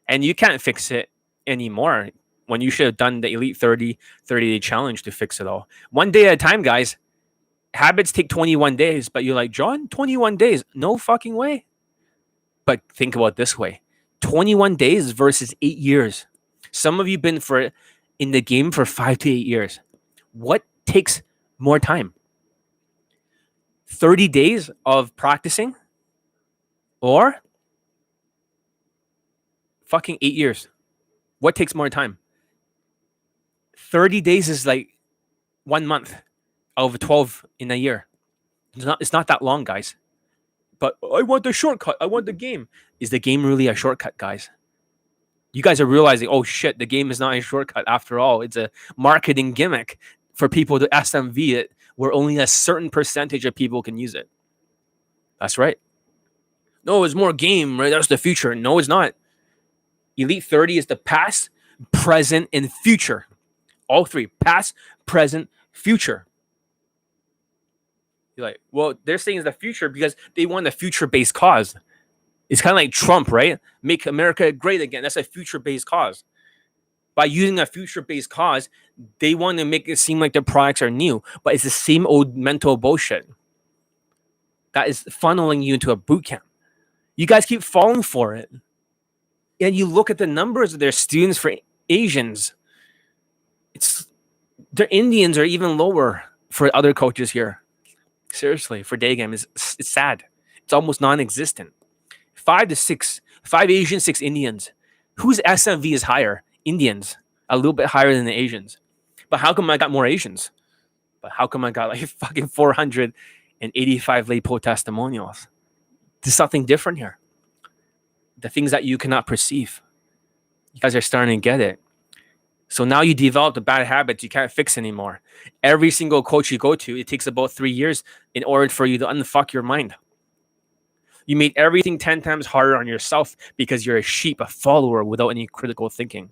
and you can't fix it anymore when you should have done the Elite 30-day challenge to fix it all. One day at a time, guys. Habits take 21 days, but you're like, John, 21 days? No fucking way. But think about it this way. 21 days versus 8 years. Some of you been in the game for 5 to 8 years. What takes more time? 30 days of practicing or fucking 8 years? What takes more time? 30 days is like 1 month out of 12 in a year. It's not that long, guys. But I want the shortcut. I want the game. Is the game really a shortcut, guys? You guys are realizing, oh shit, the game is not a shortcut after all. It's a marketing gimmick for people to SMV it, where only a certain percentage of people can use it. That's right. No, it's more game, right? That's the future. No, it's not. Elite 30 is the past, present, and future. All three. Past, present, future. You're like, well, they're saying it's the future because they want a future-based cause. It's kind of like Trump, right? Make America great again. That's a future-based cause. By using a future-based cause, they want to make it seem like their products are new, but it's the same old mental bullshit that is funneling you into a boot camp. You guys keep falling for it. And you look at the numbers of their students for Asians. Their Indians are even lower for other coaches here. Seriously, for Daygame, it's sad. It's almost non-existent. 5 Asians, 6 Indians. Whose SMV is higher? Indians. A little bit higher than the Asians. But how come I got more Asians? But how come I got like fucking 485 late post testimonials? There's something different here. The things that you cannot perceive. You guys are starting to get it. So now you develop the bad habits you can't fix anymore. Every single coach you go to, it takes about 3 years in order for you to unfuck your mind. You made everything 10 times harder on yourself because you're a sheep, a follower without any critical thinking.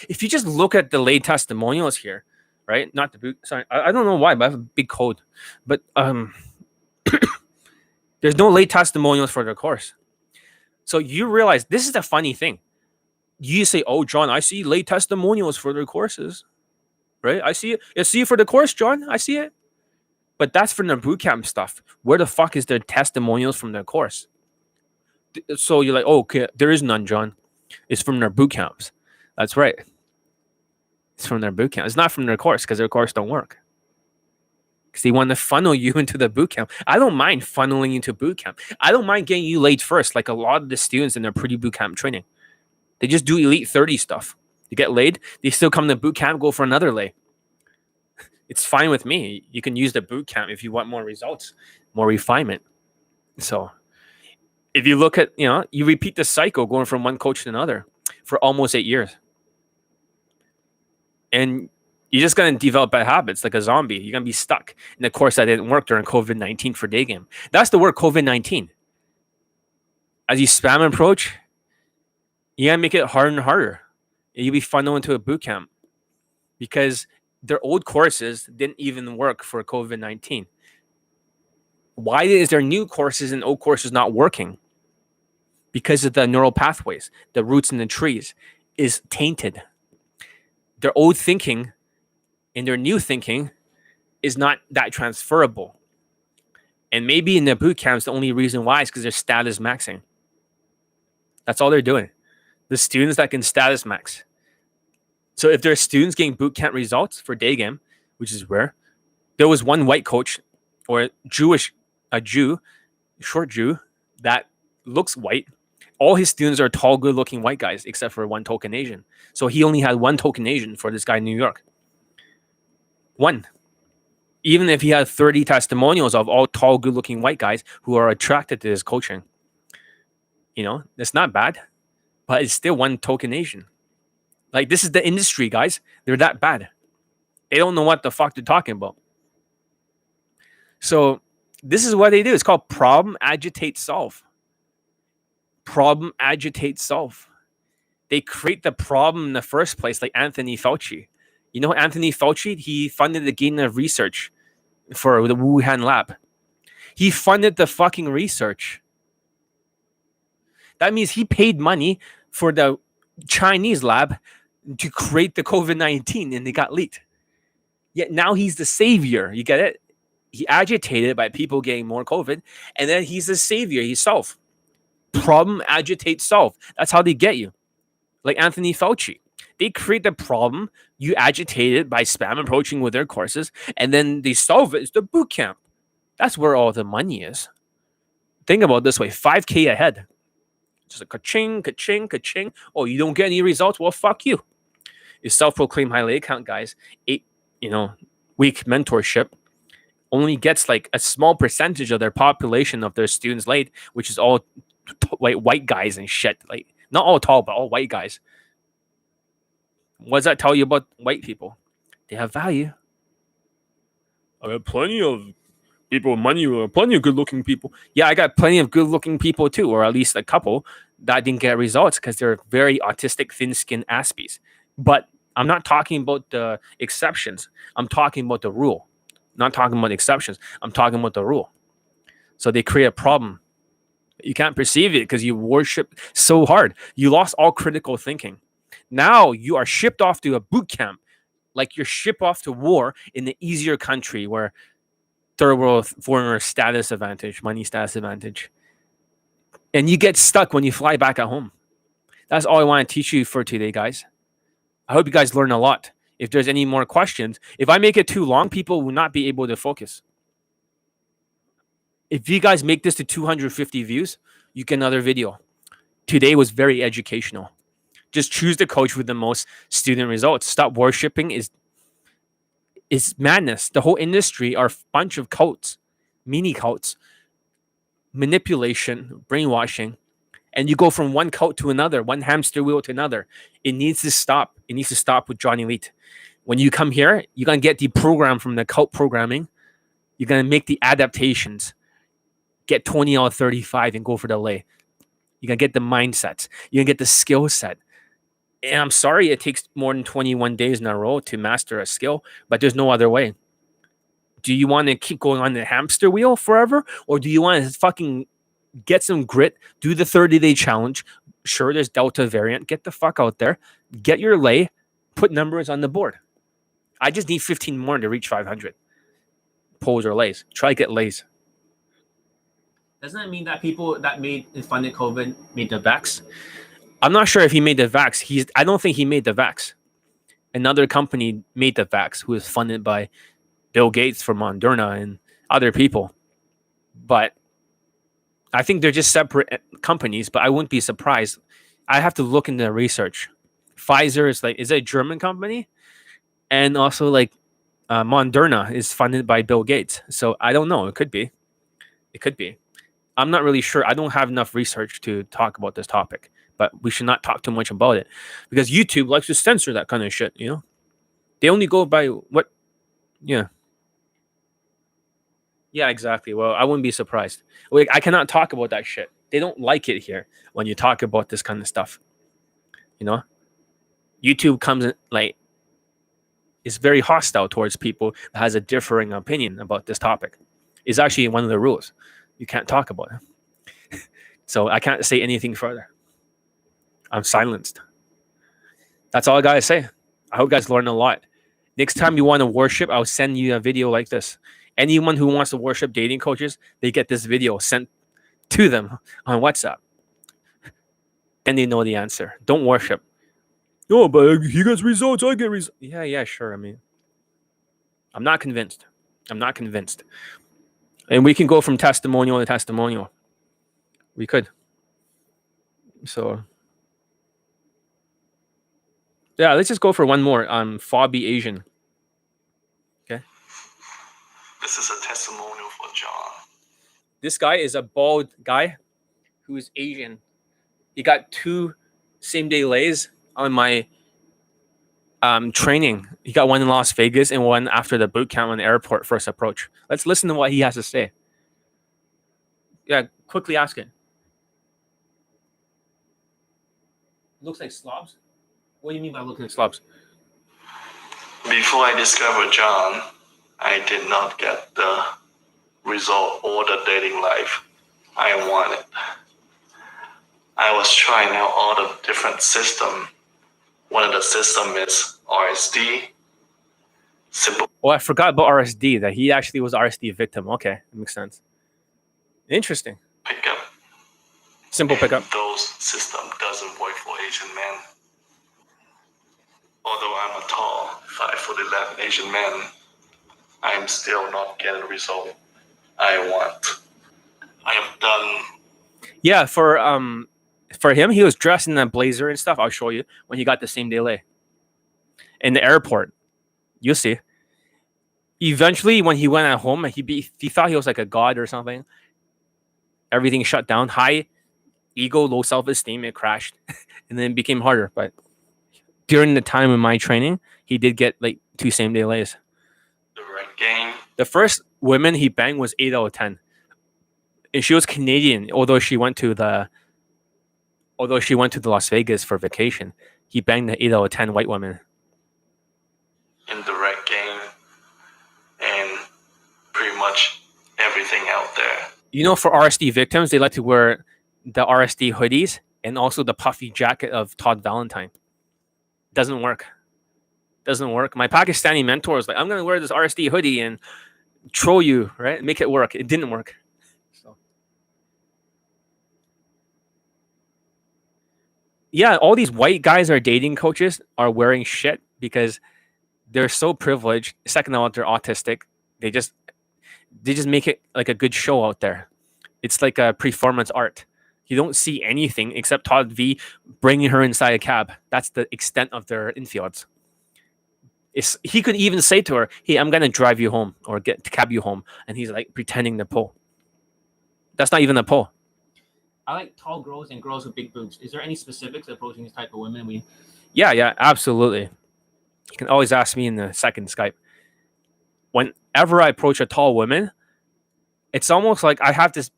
If you just look at the lay testimonials here, right? Not the boot. Sorry, I don't know why, but I have a big code. But there's no lay testimonials for the course. So you realize this is the funny thing. You say, oh, John, I see late testimonials for their courses, right? I see it. I see it for the course, John. I see it. But that's from their bootcamp stuff. Where the fuck is their testimonials from their course? So you're like, oh, okay, there is none, John. It's from their bootcamps. That's right. It's from their bootcamp. It's not from their course because their course don't work. Because they want to funnel you into the bootcamp. I don't mind funneling you into bootcamp. I don't mind getting you late first, like a lot of the students in their pretty bootcamp training. They just do Elite 30 stuff. You get laid, they still come to boot camp, go for another lay. It's fine with me. You can use the boot camp if you want more results, more refinement. So if you look at, you repeat the cycle going from one coach to another for almost 8 years. And you're just going to develop bad habits like a zombie. You're going to be stuck in the course that didn't work during COVID-19 for Daygame. That's the word COVID-19. As you spam approach, you gotta make it harder and harder. You'll be funneled into a boot camp because their old courses didn't even work for COVID-19. Why is their new courses and old courses not working? Because of the neural pathways, the roots in the trees is tainted. Their old thinking and their new thinking is not that transferable. And maybe in the boot camps, the only reason why is because they're status maxing. That's all they're doing. The students that can status max. So if there are students getting bootcamp results for Daygame, which is rare, there was one white coach or a Jew, short Jew, that looks white, All his students are tall, good-looking white guys, except for one token Asian. So he only had one token Asian for this guy in New York. One. Even if he had 30 testimonials of all tall, good-looking white guys who are attracted to his coaching, it's not bad, but it's still one token Asian. Like, this is the industry, guys. They're that bad. They don't know what the fuck they're talking about. So this is what they do. It's called problem, agitate, solve. Problem, agitate, solve. They create the problem in the first place, like Anthony Fauci. You know Anthony Fauci? He funded the gain of research for the Wuhan lab. He funded the fucking research. That means he paid money for the Chinese lab to create the COVID-19 and they got leaked. Yet now he's the savior. You get it? He agitated by people getting more COVID, and then he's the savior. He's solve. Problem, agitate, solve. That's how they get you. Like Anthony Fauci. They create the problem, you agitate it by spam approaching with their courses, and then they solve it. It's the boot camp. That's where all the money is. Think about it this way, 5K ahead. Just a ka-ching, ka-ching, ka-ching. Oh, you don't get any results? Well, fuck you. It's self-proclaimed highly account guys. 8, week mentorship only gets like a small percentage of their population of their students laid, which is all white guys and shit. Like, not all tall, but all white guys. What does that tell you about white people? They have value. I got plenty of people with money, plenty of good-looking people. Yeah, I got plenty of good-looking people too, or at least a couple that didn't get results because they're very autistic, thin-skinned aspies. But I'm not talking about the exceptions. I'm talking about the rule. Not talking about exceptions. I'm talking about the rule. So they create a problem. You can't perceive it because you worship so hard. You lost all critical thinking. Now you are shipped off to a boot camp, like you're shipped off to war in an easier country where third world foreigner status advantage, money status advantage. And you get stuck when you fly back at home. That's all I want to teach you for today, guys. I hope you guys learn a lot. If there's any more questions, if I make it too long, people will not be able to focus. If you guys make this to 250 views, you get another video. Today was very educational. Just choose the coach with the most student results. Stop worshiping is madness. The whole industry are a bunch of cults, mini cults, manipulation, brainwashing, and you go from one cult to another, one hamster wheel to another. It needs to stop. It needs to stop with Johnny Elite. When you come here, you're going to get deprogrammed from the cult programming. You're going to make the adaptations. Get 20 out of 35 and go for the lay. You're going to get the mindsets. You're going to get the skill set. And I'm sorry it takes more than 21 days in a row to master a skill, but there's no other way. Do you want to keep going on the hamster wheel forever? Or do you want to fucking get some grit, do the 30-day challenge? Sure, there's Delta variant. Get the fuck out there. Get your lay. Put numbers on the board. I just need 15 more to reach 500. Pulls or lays. Try to get lays. Doesn't that mean that people that made funded COVID made the vax? I'm not sure if he made the vax. I don't think he made the vax. Another company made the vax, who is funded by Bill Gates from Moderna and other people. But I think they're just separate companies, but I wouldn't be surprised. I have to look into the research. Pfizer is a German company. And also Moderna is funded by Bill Gates. So I don't know. It could be. It could be. I'm not really sure. I don't have enough research to talk about this topic. But we should not talk too much about it. Because YouTube likes to censor that kind of shit, They only go by what... Yeah. Yeah, exactly. Well, I wouldn't be surprised. I cannot talk about that shit. They don't like it here when you talk about this kind of stuff. YouTube comes in, is very hostile towards people that has a differing opinion about this topic. It's actually one of the rules. You can't talk about it. So I can't say anything further. I'm silenced. That's all I gotta say. I hope you guys learn a lot. Next time you want to worship, I'll send you a video like this. Anyone who wants to worship dating coaches, they get this video sent to them on WhatsApp. Then they know the answer. Don't worship. No, but he gets results, I get results. Yeah, sure. I mean, I'm not convinced. And we can go from testimonial to testimonial. We could. So yeah, let's just go for one more. Fobby Asian. Okay. This is a testimonial for John. This guy is a bald guy who is Asian. He got 2 same-day lays on my training. He got one in Las Vegas and one after the boot camp on the airport first approach. Let's listen to what he has to say. Yeah, quickly ask it. Looks like slobs. What do you mean by looking like slobs? Before I discovered John, I did not get the result or the dating life I wanted. I was trying out all the different systems. One of the systems is RSD. Simple Oh, I forgot about RSD, that he actually was RSD victim. Okay, that makes sense. Interesting. pickup. Simple pickup. Those system doesn't work for Asian men. Although I'm a tall 5'11" Asian man, I'm still not getting the result I want. I have done. Yeah, for him, he was dressed in a blazer and stuff. I'll show you when he got the same day lay in the airport. You'll see. Eventually, when he went at home, he thought he was like a god or something. Everything shut down. High ego, low self-esteem. It crashed, and then it became harder. But during the time of my training, he did get like 2 same-day lays. The right game. The first woman he banged was 8 out of 10, and she was Canadian. Although she went to the Las Vegas for vacation, he banged the 8 out of 10 white woman. In the right game, and pretty much everything out there. You know, for RSD victims, they like to wear the RSD hoodies and also the puffy jacket of Todd Valentine. Doesn't work. My Pakistani mentor was like, I'm going to wear this RSD hoodie and troll you, right? Make it work. It didn't work. So, yeah, all these white guys are dating coaches are wearing shit because they're so privileged. Second of all, they're autistic. They just make it like a good show out there. It's like a performance art. You don't see anything except Todd V bringing her inside a cab. That's the extent of their infields. He could even say to her, "Hey, I'm gonna drive you home or get to cab you home," and he's like pretending to pull. That's not even a pull. I like tall girls and girls with big boobs. Is there any specifics approaching this type of women? Yeah, absolutely. You can always ask me in the second Skype. Whenever I approach a tall woman, it's almost like I have this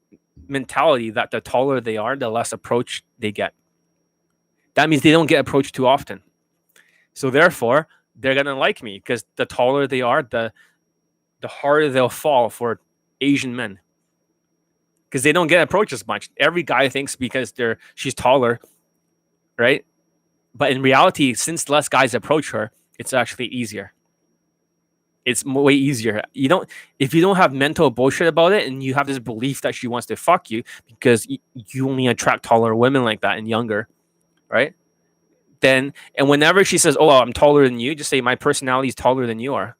mentality that the taller they are, the less approach they get. That means they don't get approached too often. So therefore, they're gonna like me because the taller they are, the harder they'll fall for Asian men. Because they don't get approached as much. Every guy thinks because she's taller, right? But in reality, since less guys approach her, it's actually easier. It's way easier. If you don't have mental bullshit about it, and you have this belief that she wants to fuck you because you only attract taller women like that and younger, right? And whenever she says, "Oh, I'm taller than you," just say, "My personality is taller than you are."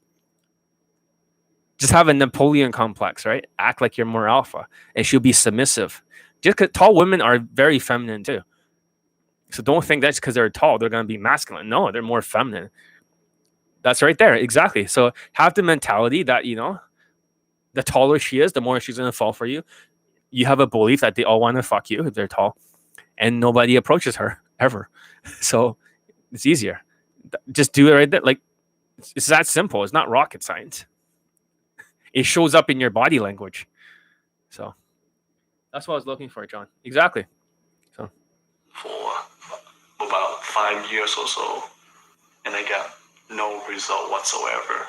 Just have a Napoleon complex, right? Act like you're more alpha, and she'll be submissive. Just because tall women are very feminine too, so don't think that's because they're tall they're gonna be masculine. No, they're more feminine. That's right there, exactly. So have the mentality that the taller she is, the more she's gonna fall for you. You have a belief that they all want to fuck you if they're tall, and nobody approaches her ever. So it's easier. Just do it right there. Like it's that simple. It's not rocket science. It shows up in your body language. So that's what I was looking for, John. Exactly. So For about 5 years or so, and I got no result whatsoever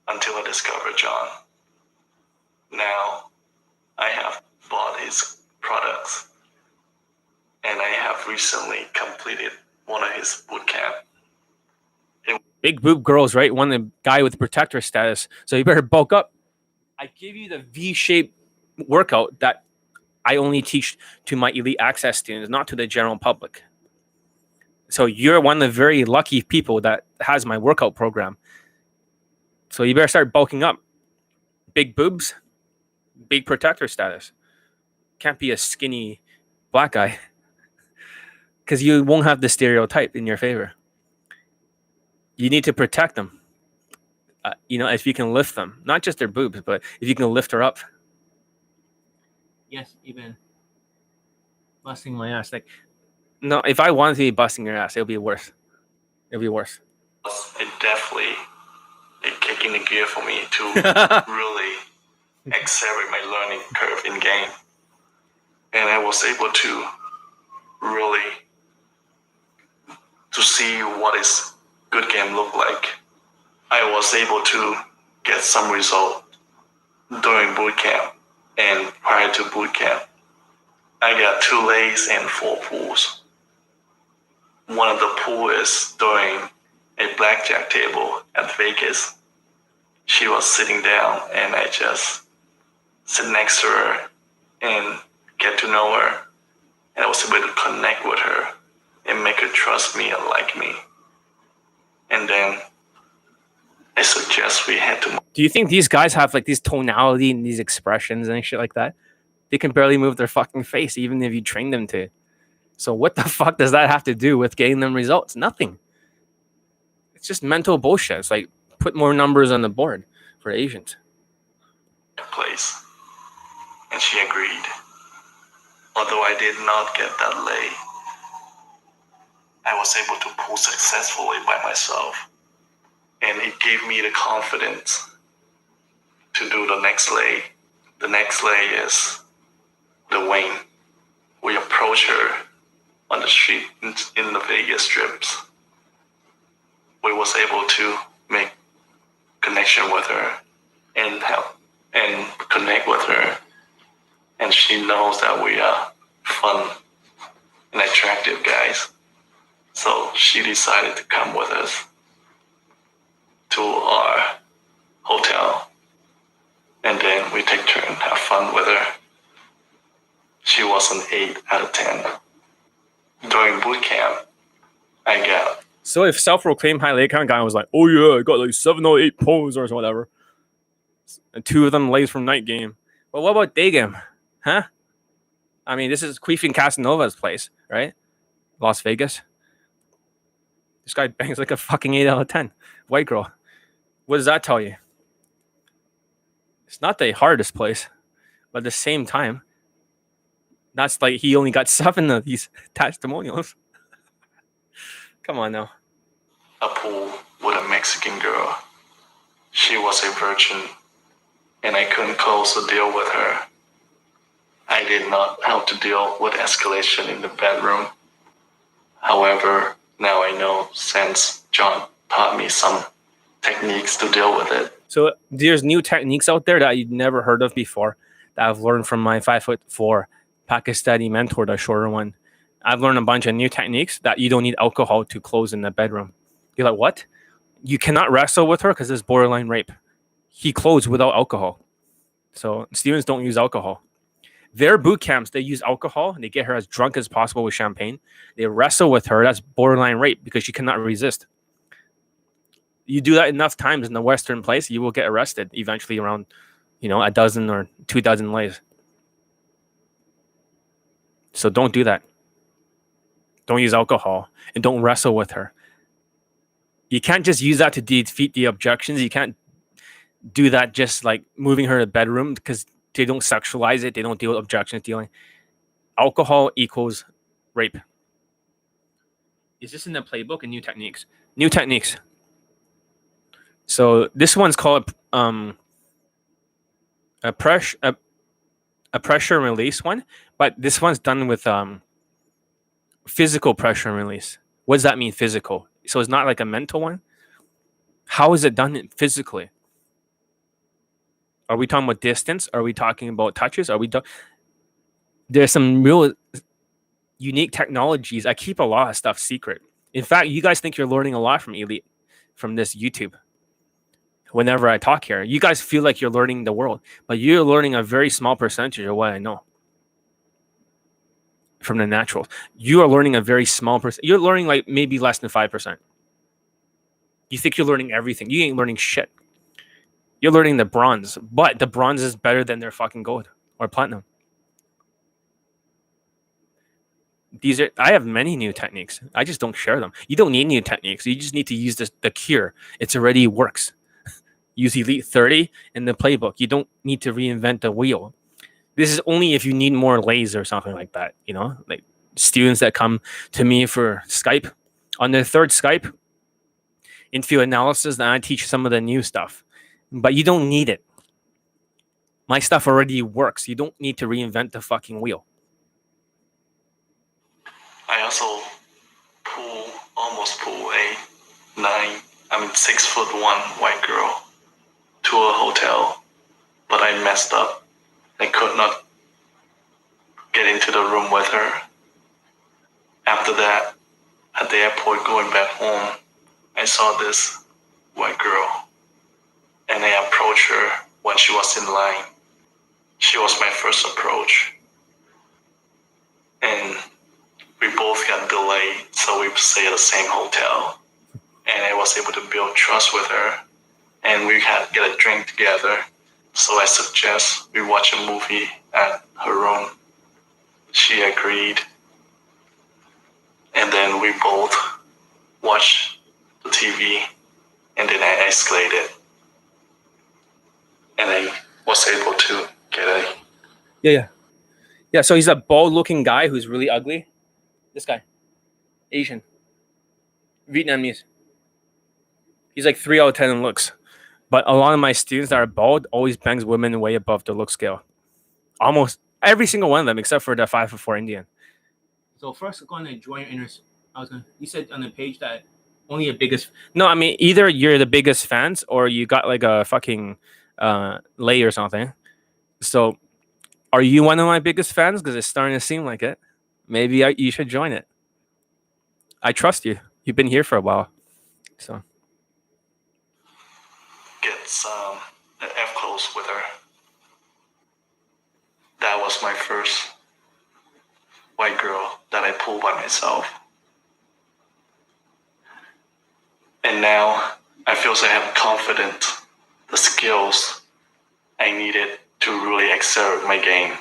until I discovered John. Now I have bought his products, and I have recently completed one of his boot camp. big boob girls, right? Want a guy with protector status. So you better bulk up. I give you the V-shaped workout that I only teach to my elite access students, not to the general public. So you're one of the very lucky people that has my workout program. So you better start bulking up. Big boobs, big protector status. Can't be a skinny black guy. because you won't have the stereotype in your favor. You need to protect them. If you can lift them, not just their boobs, but if you can lift her up. Yes, even busting my ass. Like, no, if I wanted to be busting your ass, it'll be worse. It'll be worse. It definitely a kick in the gear for me to really accelerate my learning curve in game. And I was able to really to see what is good game look like. I was able to get some result during boot camp and prior to boot camp. I got 2 lays and 4 pulls. One of the pool is during a blackjack table at Vegas. She was sitting down and I just sit next to her and get to know her. And I was able to connect with her and make her trust me and like me. And then I suggest we had to. Do you think these guys have like these tonality and these expressions and shit like that? They can barely move their fucking face, even if you train them to. So what the fuck does that have to do with getting them results? Nothing. It's just mental bullshit. It's like put more numbers on the board for Asians. Place. And she agreed. Although I did not get that lay, I was able to pull successfully by myself. And it gave me the confidence to do the next lay. The next lay is the Wayne. We approach her on the street in the Vegas strips. We was able to make connection with her and help and connect with her. And she knows that we are fun and attractive guys. So she decided to come with us to our hotel. And then we take turn, have fun with her. She was an 8 out of 10. During boot camp, I got. So if self-proclaimed high leg count guy was like, oh yeah, I got like 7 or 8 pulls or whatever, and 2 of them lays from night game. Well, what about Daygame? Huh? I mean, this is Queefing Casanova's place, right? Las Vegas. This guy bangs like a fucking 8 out of 10. White girl. What does that tell you? It's not the hardest place, but at the same time, that's like he only got 7 of these testimonials. Come on now. A pool with a Mexican girl. She was a virgin, and I couldn't close the deal with her. I did not know how to deal with escalation in the bedroom. However, now I know since John taught me some techniques to deal with it. So there's new techniques out there that you'd never heard of before that I've learned from my 5'4" Pakistani mentor, the shorter one. I've learned a bunch of new techniques that you don't need alcohol to close in the bedroom. You're like, what? You cannot wrestle with her because it's borderline rape. He closed without alcohol. So students don't use alcohol. Their boot camps, they use alcohol and they get her as drunk as possible with champagne. They wrestle with her. That's borderline rape because she cannot resist. You do that enough times in the Western place, you will get arrested eventually around, a dozen or 2 dozen lays. So don't do that. Don't use alcohol and don't wrestle with her. You can't just use that to defeat the objections. You can't do that just like moving her to the bedroom because they don't sexualize it. They don't deal with objections dealing. Alcohol equals rape. Is this in the playbook and new techniques? New techniques. So this one's called a pressure and release one, but this one's done with physical pressure and release. What does that mean, physical? So it's not like a mental one? How is it done physically? Are we talking about distance? Are we talking about touches? There's some real unique technologies. I keep a lot of stuff secret. In fact, you guys think you're learning a lot from Elite, from this YouTube. Whenever I talk here, you guys feel like you're learning the world, but you're learning a very small percentage of what I know from the naturals. You are learning a very small percent. You're learning like maybe less than 5%. You think you're learning everything. You ain't learning shit. You're learning the bronze, but the bronze is better than their fucking gold or platinum. I have many new techniques. I just don't share them. You don't need new techniques. You just need to use the cure. It's already works. Use Elite 30 in the playbook. You don't need to reinvent the wheel. This is only if you need more lays or something like that. Like students that come to me for Skype. On their third Skype, in field analysis, then I teach some of the new stuff. But you don't need it. My stuff already works. You don't need to reinvent the fucking wheel. I also almost pull a 6'1" white girl to a hotel, but I messed up. I could not get into the room with her. After that, at the airport going back home, I saw this white girl, and I approached her when she was in line. She was my first approach, and we both got delayed, so we stayed at the same hotel, and I was able to build trust with her, and we had get a drink together. So I suggest we watch a movie at her room. She agreed, and then we both watched the TV, and then I escalated, and I was able to get a... Yeah, so he's a bald-looking guy who's really ugly. This guy. Asian. Vietnamese. He's like 3 out of 10 in looks. But a lot of my students that are bald always bangs women way above the look scale. Almost every single one of them, except for the 5'4" Indian. So first, going to join your inner... You said on the page that only the biggest... No, I mean, either you're the biggest fans or you got like a fucking lay or something. So... Are you one of my biggest fans? Because it's starting to seem like it. Maybe you should join it. I trust you. You've been here for a while. So Get an F close with her. That was my first white girl that I pulled by myself. And now I feel I have confidence, the skills I needed to really excel at my game.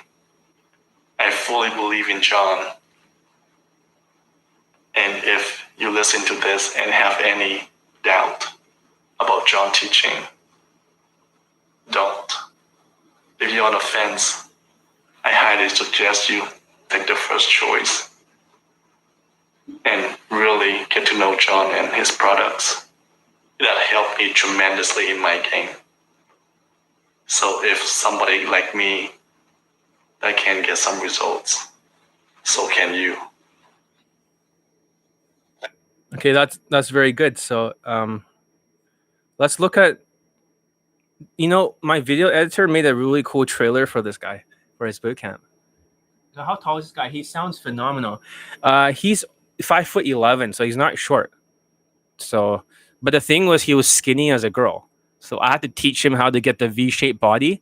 I fully believe in John. And if you listen to this and have any doubt about John teaching, don't. If you're on the fence, I highly suggest you take the first choice and really get to know John and his products. That helped me tremendously in my game. So if somebody like me that can get some results, so can you. okay, that's very good. So let's look at... my video editor made a really cool trailer for this guy for his bootcamp. Now, how tall is this guy? He sounds phenomenal. He's 5'11", so he's not short. So, but the thing was, he was skinny as a girl. So I had to teach him how to get the V-shaped body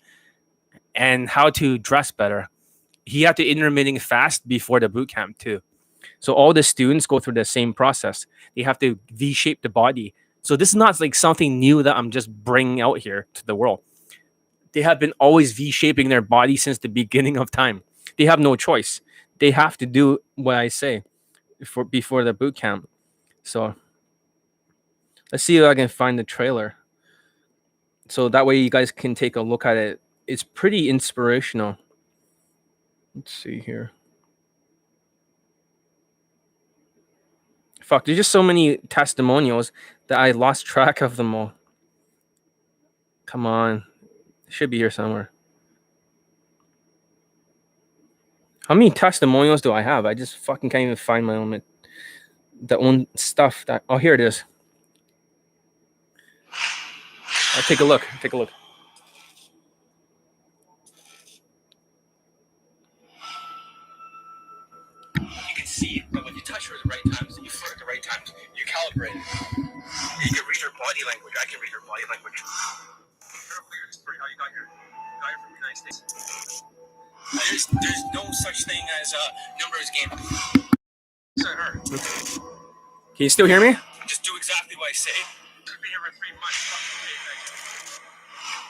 and how to dress better. He had to intermittent fast before the boot camp too. So all the students go through the same process. They have to V-shape the body. So this is not like something new that I'm just bringing out here to the world. They have been always V-shaping their body since the beginning of time. They have no choice. They have to do what I say before the boot camp. So let's see if I can find the trailer. So that way you guys can take a look at it. It's pretty inspirational. Let's see here. Fuck, there's just so many testimonials that I lost track of them all. Come on. It should be here somewhere. How many testimonials do I have? I just fucking can't even find my own stuff. Oh, here it is. Take a look. Take a look. You can see, but when you touch her at the right times, you flirt at the right times, you calibrate. You can read her body language. I can read her body language. Clear story how you got here. You got here from the United States. There's no such thing as a numbers game. Her. Can you still hear me? Just do exactly what I say. I've been here for 3 months.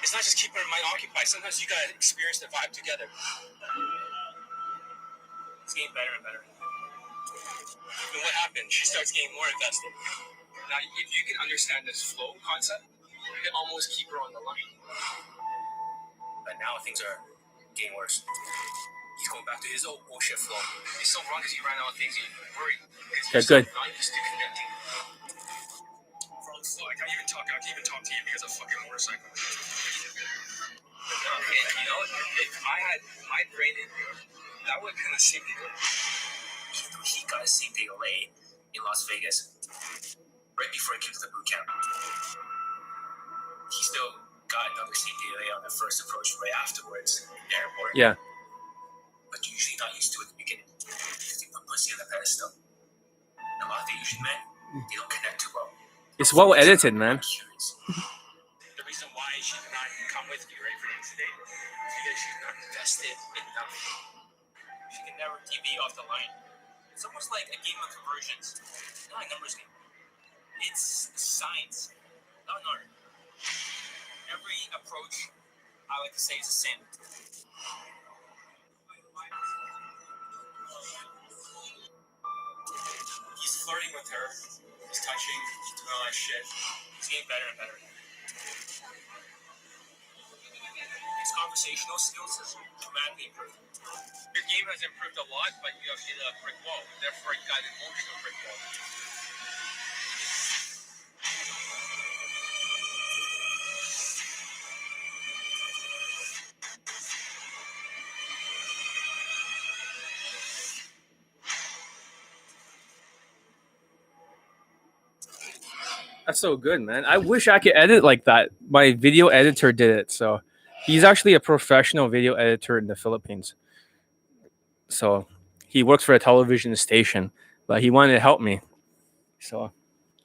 It's not just keeping her mind occupied. Sometimes you gotta experience the vibe together. It's getting better and better. And what happened? She starts getting more invested. Now, if you can understand this flow concept, you can almost keep her on the line. But now things are getting worse. He's going back to his old bullshit flow. He's so wrong because he ran out of things. He's worried because he's so not used to connecting. Wrong flow. I can't even talk to you because of fucking motorcycle. And you know, if I had my brain in here, that would kind of save me. He got a same day delay in Las Vegas right before he came to the boot camp. He still got another same day delay on the first approach right afterwards in the airport. Yeah. But you're usually not used to it at the beginning because they put pussy on the pedestal. And a lot of the Asian men, they don't connect too well. It's well edited, man. The reason why she did not come with me right for today is because she's not invested enough. She can never deviate off the line. It's almost like a game of conversions, not a numbers game. It's science, not an art. Every approach, I like to say, is a sin. He's flirting with her. He's touching. He's doing all that shit. He's getting better and better. His conversational skills has dramatically improved. Your game has improved a lot, but you have hit a brick wall. Therefore, you got an emotional brick wall. That's so good, man. I wish I could edit like that. My video editor did it. So he's actually a professional video editor in the Philippines. So he works for a television station, but he wanted to help me. So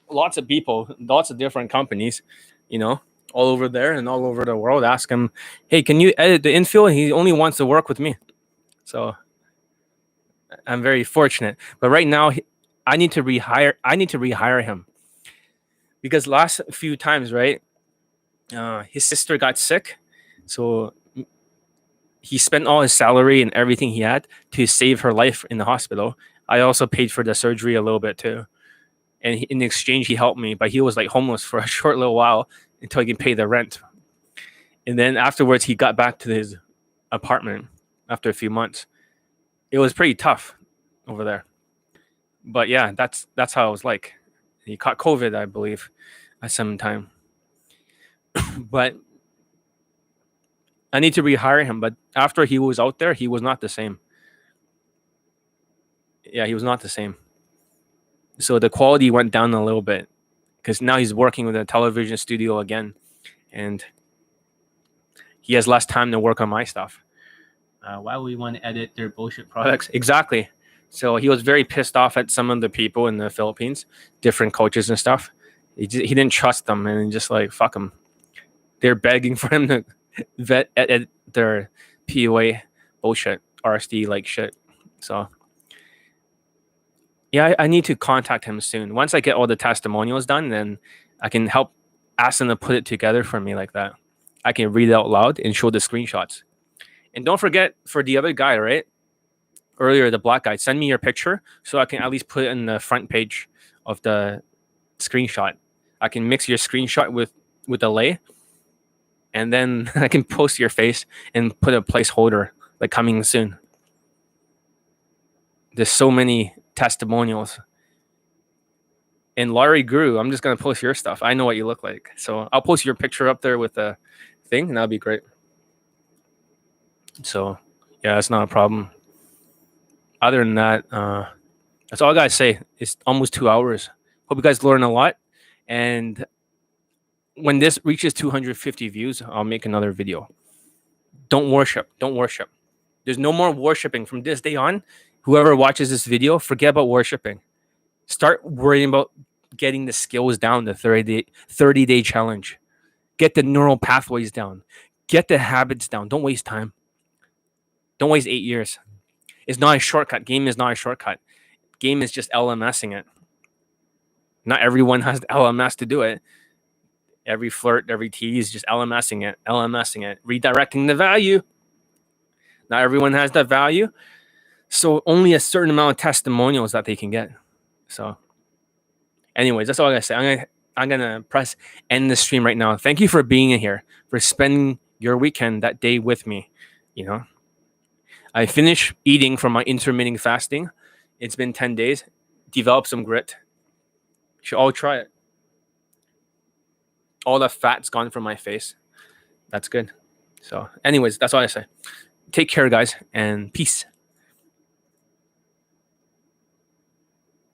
lots of people, lots of different companies, you know, all over there and all over the world ask him, hey, can you edit the infill? He only wants to work with me. So I'm very fortunate. But right now, I need to rehire him. Because last few times, right, his sister got sick. So he spent all his salary and everything he had to save her life in the hospital. I also paid for the surgery a little bit too. And in exchange, he helped me. But he was like homeless for a short little while until he can pay the rent. And then afterwards, he got back to his apartment after a few months. It was pretty tough over there. But yeah, that's how it was like. He caught COVID, I believe, at some time. But I need to rehire him. But after he was out there, he was not the same. Yeah, he was not the same. So the quality went down a little bit because now he's working with a television studio again. And he has less time to work on my stuff. Why would we want to edit their bullshit products? Exactly. So he was very pissed off at some of the people in the Philippines, different coaches and stuff. He didn't trust them and just like, fuck them. They're begging for him to vet at their POA bullshit, RSD like shit. So yeah, I need to contact him soon. Once I get all the testimonials done, then I can help ask him to put it together for me like that. I can read it out loud and show the screenshots. And don't forget for the other guy, right? Earlier, the black guy, send me your picture so I can at least put it in the front page of the screenshot. I can mix your screenshot with the lay, and then I can post your face and put a placeholder like coming soon. There's so many testimonials. And Laurie Grew, I'm just going to post your stuff. I know what you look like. So I'll post your picture up there with the thing, and that'll be great. So, yeah, that's not a problem. Other than that, that's all I gotta say. It's almost 2 hours. Hope you guys learn a lot. And when this reaches 250 views, I'll make another video. Don't worship. Don't worship. There's no more worshiping from this day on. Whoever watches this video, forget about worshiping. Start worrying about getting the skills down, the 30-day challenge. Get the neural pathways down. Get the habits down. Don't waste time. Don't waste 8 years. It's not a shortcut. Game is not a shortcut. Game is just LMSing it. Not everyone has the LMS to do it. Every flirt, every tease, just LMSing it, redirecting the value. Not everyone has that value. So only a certain amount of testimonials that they can get. So anyways, that's all I gotta say. I'm gonna press end the stream right now. Thank you for being in here, for spending your weekend that day with me. You know, I finished eating from my intermittent fasting. It's been 10 days. Develop some grit. You should all try it. All the fat's gone from my face. That's good. So anyways, that's all I say. Take care, guys, and peace.